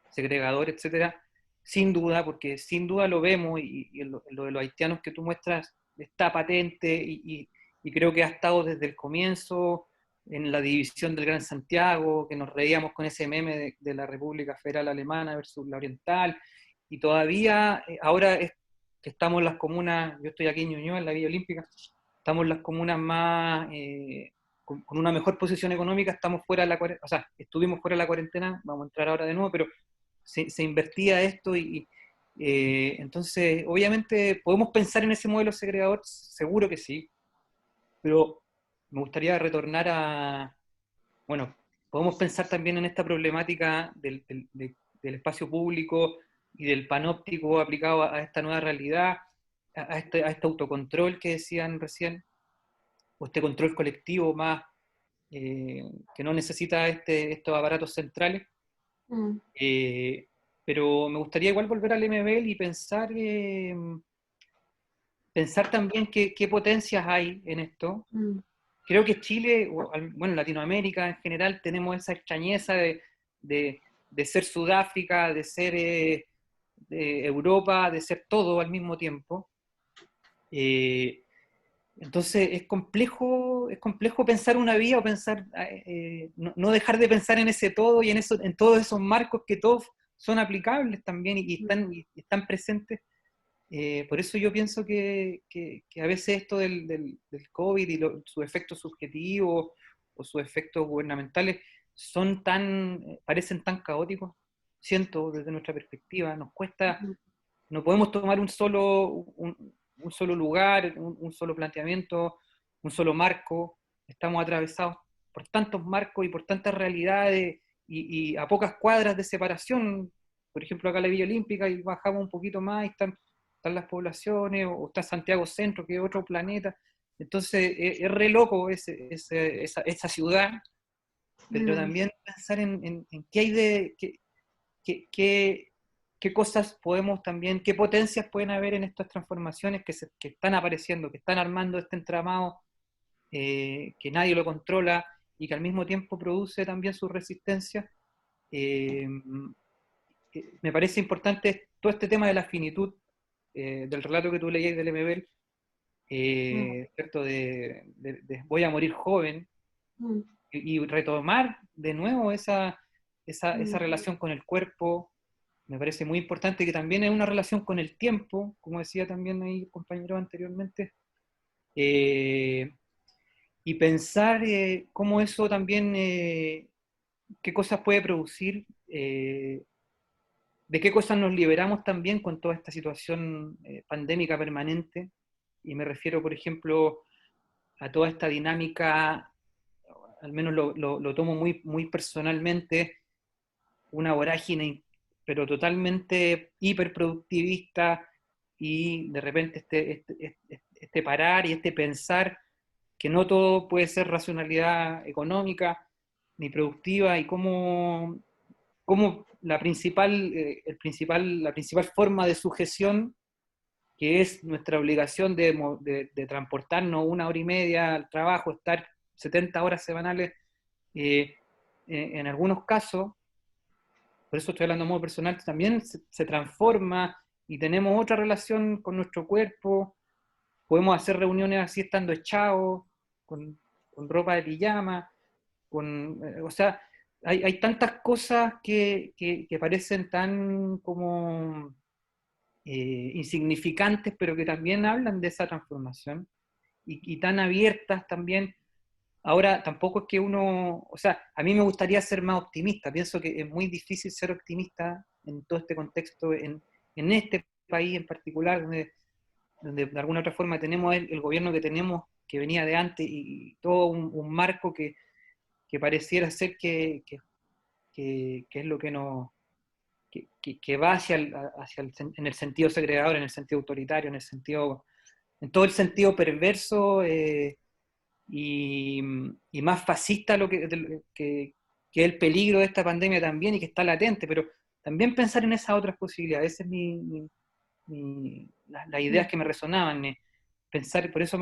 segregador, etcétera, sin duda, porque sin duda lo vemos, y en lo de los haitianos que tú muestras está patente, y creo que ha estado desde el comienzo en la división del Gran Santiago, que nos reíamos con ese meme de la República Federal Alemana versus la Oriental, y todavía ahora que estamos en las comunas, yo estoy aquí en Ñuñoa, en la Villa Olímpica, estamos en las comunas más con una mejor posición económica, estamos fuera de la cuarentena, o sea, estuvimos fuera de la cuarentena, vamos a entrar ahora de nuevo, pero se invertía esto, entonces obviamente podemos pensar en ese modelo segregador, seguro que sí, pero me gustaría retornar bueno, podemos pensar también en esta problemática del espacio público y del panóptico aplicado a esta nueva realidad, a este autocontrol que decían recién, o este control colectivo más que no necesita estos aparatos centrales. Pero me gustaría igual volver al MBL y pensar también qué potencias hay en esto. Creo que Chile, bueno, Latinoamérica en general, tenemos esa extrañeza de ser Sudáfrica, de ser de Europa, de ser todo al mismo tiempo. Entonces es complejo pensar una vía, o pensar, no dejar de pensar en ese todo y en todos esos marcos que todos son aplicables también y están presentes. Por eso yo pienso que a veces esto del COVID y sus efectos subjetivos o sus efectos gubernamentales parecen tan caóticos, siento desde nuestra perspectiva, nos cuesta, no podemos tomar un solo lugar, un solo planteamiento, un solo marco, estamos atravesados por tantos marcos y por tantas realidades y a pocas cuadras de separación. Por ejemplo, acá en la Villa Olímpica, y bajamos un poquito más y están las poblaciones, o está Santiago Centro, que es otro planeta. Entonces es re loco esa ciudad, pero también pensar en qué hay qué cosas podemos también, qué potencias pueden haber en estas transformaciones que están apareciendo, que están armando este entramado, que nadie lo controla y que al mismo tiempo produce también su resistencia. Me parece importante todo este tema de la finitud, del relato que tú leías del Lemebel, ¿cierto? De voy a morir joven, y retomar de nuevo esa relación con el cuerpo. Me parece muy importante, que también es una relación con el tiempo, como decía también ahí el compañero anteriormente, y pensar cómo eso también, qué cosas puede producir, de qué cosas nos liberamos también con toda esta situación pandémica permanente, y me refiero, por ejemplo, a toda esta dinámica, al menos lo tomo muy, muy personalmente, una vorágine, pero totalmente hiperproductivista, y de repente este parar y este pensar que no todo puede ser racionalidad económica ni productiva, y cómo la principal forma de sujeción, que es nuestra obligación de transportarnos 1 hora y media al trabajo, estar 70 horas semanales, en algunos casos, por eso estoy hablando de modo personal, también se transforma y tenemos otra relación con nuestro cuerpo. Podemos hacer reuniones así estando echados, con ropa de pijama, o sea, hay tantas cosas que parecen tan como insignificantes, pero que también hablan de esa transformación, y tan abiertas también. Ahora, tampoco es que uno, o sea, a mí me gustaría ser más optimista. Pienso que es muy difícil ser optimista en todo este contexto, en este país en particular, donde de alguna otra forma tenemos el gobierno que tenemos, que venía de antes, y todo un marco que pareciera ser que es lo que nos... Que va en el sentido segregador, en el sentido autoritario, en todo el sentido perverso, y más fascista que el peligro de esta pandemia también, y que está latente, pero también pensar en esas otras posibilidades. Esas es las ideas que me resonaban, pensar. Por eso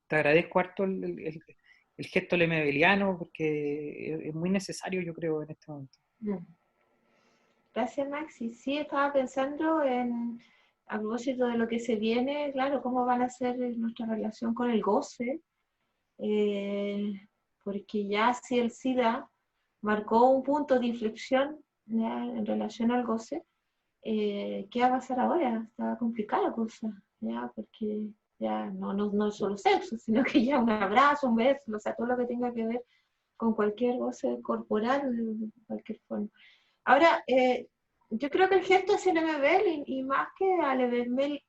te agradezco harto el gesto lemebeliano, porque es muy necesario, yo creo, en este momento. Gracias, Maxi. Sí, estaba pensando a propósito de lo que se viene, claro, cómo van a ser nuestra relación con el goce, porque ya si el SIDA marcó un punto de inflexión, ¿ya?, en relación al goce, ¿qué va a pasar ahora? Está complicada la cosa, ¿ya? Porque ya no es solo sexo, sino que ya un abrazo, un beso, o sea, todo lo que tenga que ver con cualquier goce corporal, de cualquier forma. Ahora, yo creo que el gesto hacia Lemebel, y más que a Lemebel,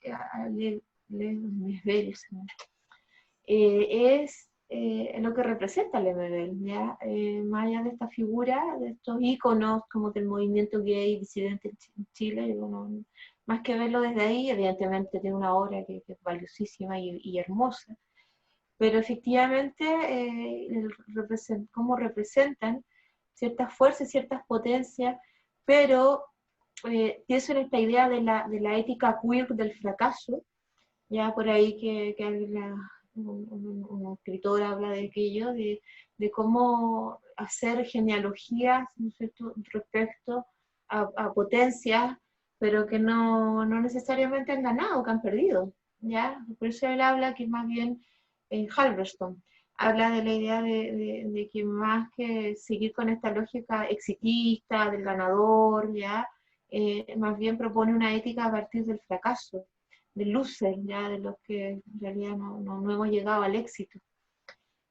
es lo que representa Lemebel, ¿ya? Más allá de esta figura, de estos íconos como del movimiento gay disidente en Chile, bueno, más que verlo desde ahí, evidentemente tiene una obra que es valiosísima y hermosa, pero efectivamente cómo representan ciertas fuerzas, ciertas potencias, pero pienso en esta idea de la ética queer del fracaso, ya por ahí que un escritor habla de aquello, de cómo hacer genealogías, ¿no es cierto?, respecto a potencias, pero que no necesariamente han ganado, que han perdido, ¿ya? Por eso él habla que más bien, Halberstam, habla de la idea de que más que seguir con esta lógica exitista, del ganador, ¿ya? Más bien propone una ética a partir del fracaso, del loser, ya, de los que en realidad no hemos llegado al éxito.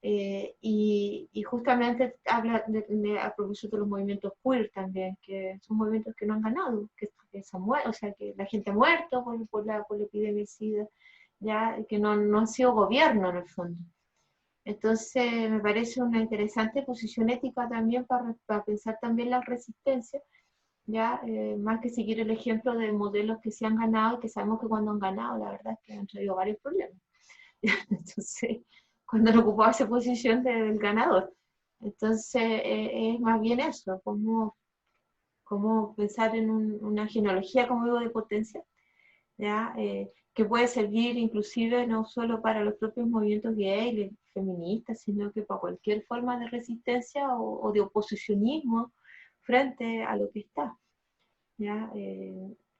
Y justamente habla a propósito de los movimientos queer también, que son movimientos que no han ganado, que o sea, que la gente ha muerto por la epidemia de SIDA, ya, que no han sido gobierno en el fondo. Entonces me parece una interesante posición ética también para pensar también la resistencia, ya, más que seguir el ejemplo de modelos que se han ganado, y que sabemos que cuando han ganado, la verdad es que han traído varios problemas. Entonces, cuando han ocupado esa posición del ganador. Entonces, es más bien eso, cómo pensar en una genealogía, como digo, de potencia, ¿ya? Que puede servir inclusive no solo para los propios movimientos gay, feministas, sino que para cualquier forma de resistencia o de oposicionismo frente a lo que está, ¿ya?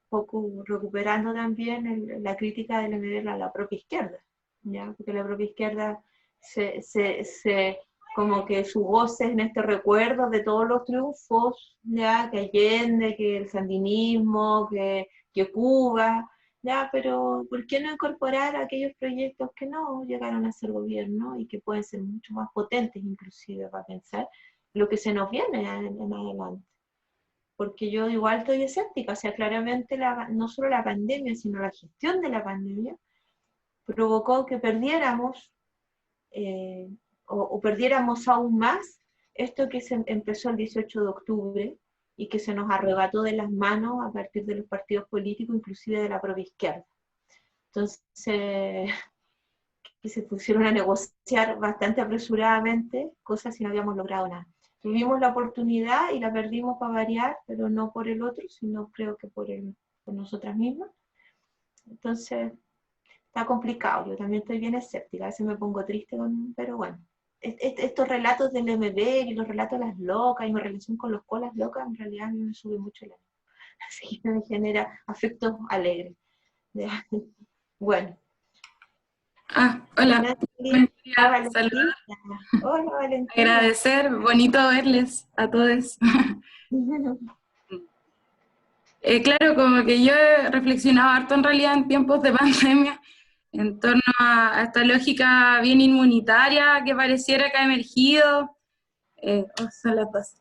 Poco recuperando también la crítica de Lemebel a la propia izquierda, ¿ya? Porque la propia izquierda como que su voz es en este recuerdo de todos los triunfos, ¿ya? Que Allende, que el sandinismo, que Cuba, ¿ya? Pero ¿por qué no incorporar aquellos proyectos que no llegaron a ser gobierno y que pueden ser mucho más potentes inclusive para pensar lo que se nos viene en adelante? Porque yo igual estoy escéptica, o sea, claramente no solo la pandemia, sino la gestión de la pandemia provocó que perdiéramos, o perdiéramos aún más esto que se empezó el 18 de octubre y que se nos arrebató de las manos a partir de los partidos políticos, inclusive de la propia izquierda. Entonces, que se pusieron a negociar bastante apresuradamente, cosas si no habíamos logrado nada. Tuvimos la oportunidad y la perdimos para variar, pero no por el otro, sino creo que por nosotras mismas. Entonces, está complicado. Yo también estoy bien escéptica, a veces me pongo triste, pero bueno. Estos relatos del MB y los relatos de las locas y mi relación con los colas locas, en realidad a mí me sube mucho el ánimo. Así que me genera afectos alegres. Bueno. Hola. Me quería saludar. Hola, Valentina. Agradecer, bonito verles a todos. Claro, como que yo he reflexionado harto en realidad en tiempos de pandemia en torno a esta lógica bien inmunitaria que pareciera que ha emergido, son las 12,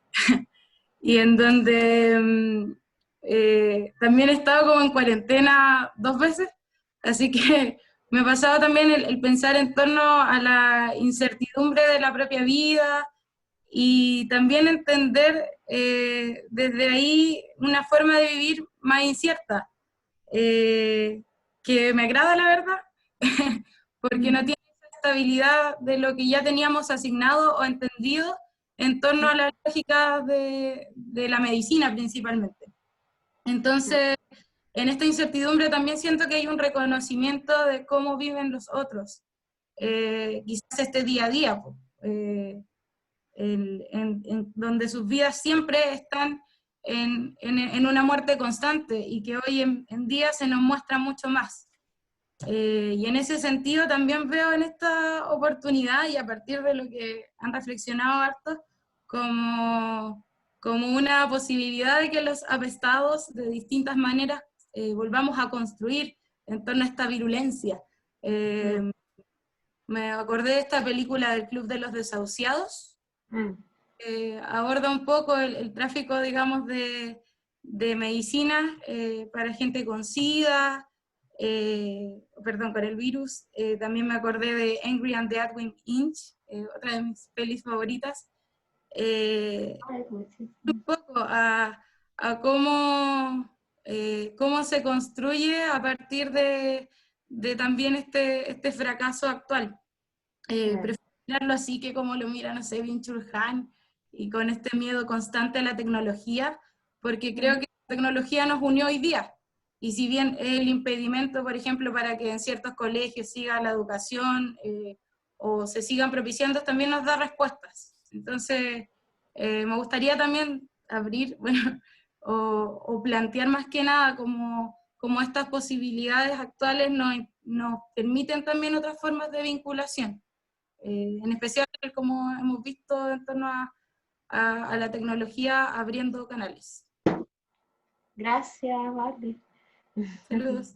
y en donde también he estado como en cuarentena 2 veces, así que me ha pasado también el pensar en torno a la incertidumbre de la propia vida y también entender desde ahí una forma de vivir más incierta, que me agrada la verdad, porque no tiene esa estabilidad de lo que ya teníamos asignado o entendido en torno a la lógica de la medicina principalmente. Entonces, en esta incertidumbre también siento que hay un reconocimiento de cómo viven los otros, quizás este día a día, donde sus vidas siempre están en una muerte constante y que hoy en día se nos muestra mucho más. Y en ese sentido también veo en esta oportunidad, y a partir de lo que han reflexionado harto, como una posibilidad de que los apestados de distintas maneras volvamos a construir en torno a esta virulencia. Me acordé de esta película del Club de los Desahuciados, aborda un poco el tráfico, digamos, de medicinas para gente con SIDA, con el virus. También me acordé de Angry and the Edwin Inch, otra de mis pelis favoritas. Un poco a cómo se construye a partir de también este fracaso actual. Prefiero mirarlo así que como lo mira, no sé, Byung-Chul Han, y con este miedo constante a la tecnología, porque creo que la tecnología nos unió hoy día. Y si bien es el impedimento, por ejemplo, para que en ciertos colegios siga la educación o se sigan propiciando, también nos da respuestas. Entonces, me gustaría también abrir, o plantear más que nada como estas posibilidades actuales nos permiten también otras formas de vinculación. En especial, como hemos visto, en torno a la tecnología abriendo canales. Gracias, Vale. Saludos.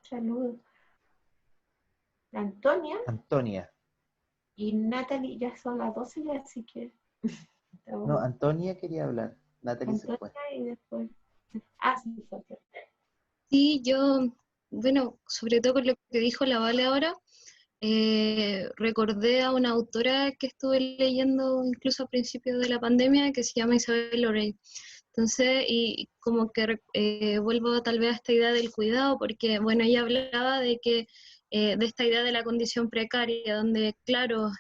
Saludos. Antonia. Antonia. Y Natalie, ya son las 12 ya, así que... No, Antonia quería hablar. Natalie se fue. Y después... sí, fue. Sí, yo, bueno, sobre todo con lo que dijo la Vale ahora, recordé a una autora que estuve leyendo incluso a principios de la pandemia, que se llama Isabel Lorey. Entonces, y como que vuelvo tal vez a esta idea del cuidado, porque, bueno, ella hablaba de que de esta idea de la condición precaria, donde, claro,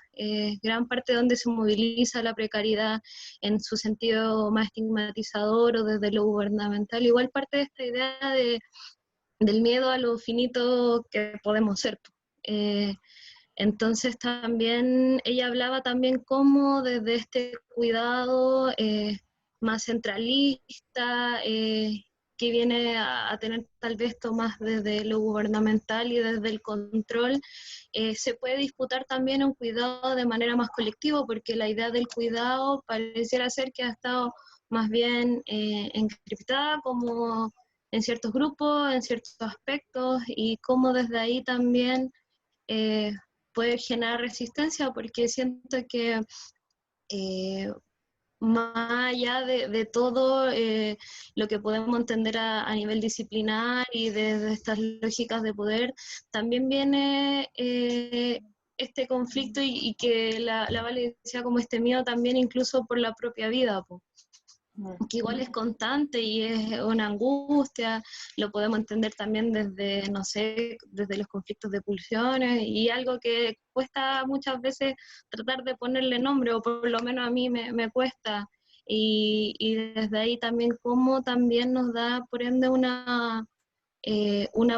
gran parte de donde se moviliza la precariedad en su sentido más estigmatizador o desde lo gubernamental, igual parte de esta idea del miedo a lo finito que podemos ser. Entonces también ella hablaba también cómo desde este cuidado más centralista, que viene a tener tal vez esto más desde lo gubernamental y desde el control, se puede disputar también un cuidado de manera más colectiva, porque la idea del cuidado pareciera ser que ha estado más bien encriptada como en ciertos grupos, en ciertos aspectos, y cómo desde ahí también puede generar resistencia, porque siento que más allá de todo lo que podemos entender a nivel disciplinar y de estas lógicas de poder, también viene este conflicto y que la Vale decía como este miedo también incluso por la propia vida, que igual es constante y es una angustia, lo podemos entender también desde, no sé, desde los conflictos de pulsiones, y algo que cuesta muchas veces tratar de ponerle nombre, o por lo menos a mí me cuesta, y desde ahí también cómo también nos da, por ende, una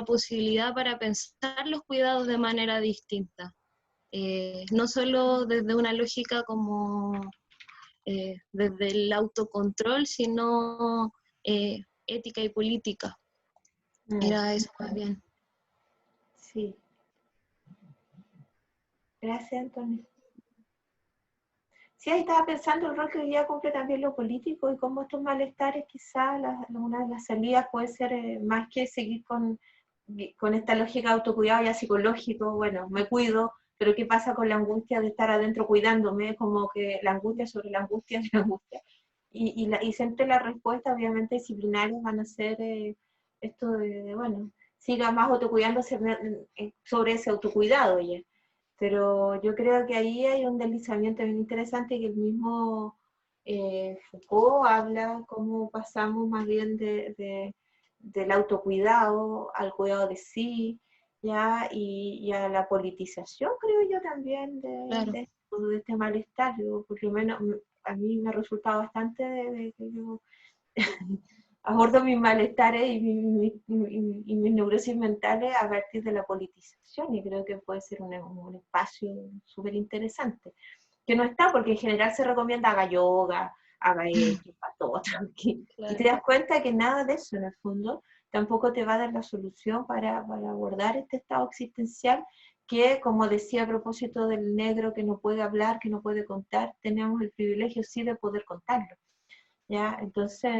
posibilidad para pensar los cuidados de manera distinta, no solo desde una lógica como desde el autocontrol, sino ética y política. Era eso más bien. Sí. Gracias, Antonio. Sí, ahí estaba pensando el rol que hoy día cumple también lo político y cómo estos malestares quizás una de las salidas puede ser más que seguir con esta lógica de autocuidado ya psicológico, bueno, me cuido, pero ¿qué pasa con la angustia de estar adentro cuidándome? Como que la angustia sobre la angustia y la angustia. Y siempre las respuestas, obviamente, disciplinarias van a ser esto bueno, siga más autocuidándose sobre ese autocuidado ya. Pero yo creo que ahí hay un deslizamiento bien interesante que el mismo Foucault habla, cómo pasamos más bien del autocuidado al cuidado de sí, ¿ya? Y a la politización, creo yo también, de este malestar. Yo, por lo menos a mí me ha resultado bastante de que yo abordo mis malestares y mis neurosis mentales a partir de la politización, y creo que puede ser un espacio súper interesante, que no está porque en general se recomienda haga yoga, haga esto, para todo tranquilo, y te das cuenta que nada de eso en el fondo tampoco te va a dar la solución para abordar este estado existencial que, como decía a propósito del negro que no puede hablar, que no puede contar, tenemos el privilegio sí de poder contarlo. ¿Ya? Entonces,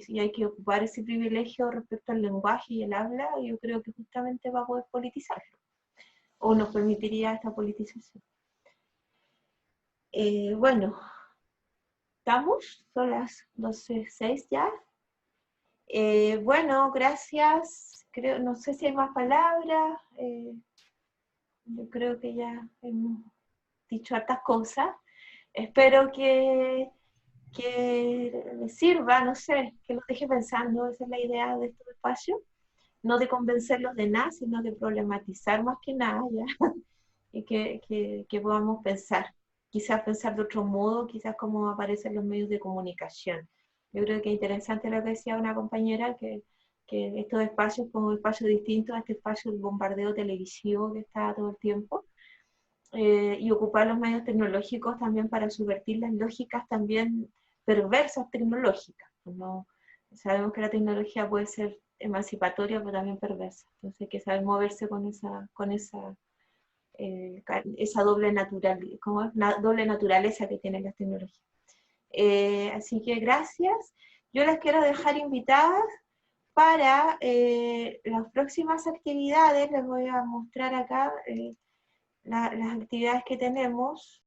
y hay que ocupar ese privilegio respecto al lenguaje y el habla, y yo creo que justamente va a poder politizarlo, o nos permitiría esta politización. Bueno, ¿estamos? Son las 12:06 ya. Bueno, gracias. No sé si hay más palabras. Yo creo que ya hemos dicho hartas cosas. Espero que les sirva, no sé, que los deje pensando. Esa es la idea de estos espacios, no de convencerlos de nada, sino de problematizar más que nada, ¿ya? Y que podamos pensar, quizás pensar de otro modo, quizás como aparecen los medios de comunicación. Yo creo que es interesante lo que decía una compañera, que estos espacios como espacios distintos a este espacio del bombardeo televisivo que está todo el tiempo, y ocupar los medios tecnológicos también para subvertir las lógicas también perversas tecnológicas, ¿no? Sabemos que la tecnología puede ser emancipatoria, pero también perversa. Entonces hay que saber moverse con esa doble naturaleza que tienen las tecnologías. Así que gracias. Yo las quiero dejar invitadas para las próximas actividades. Les voy a mostrar acá las actividades que tenemos.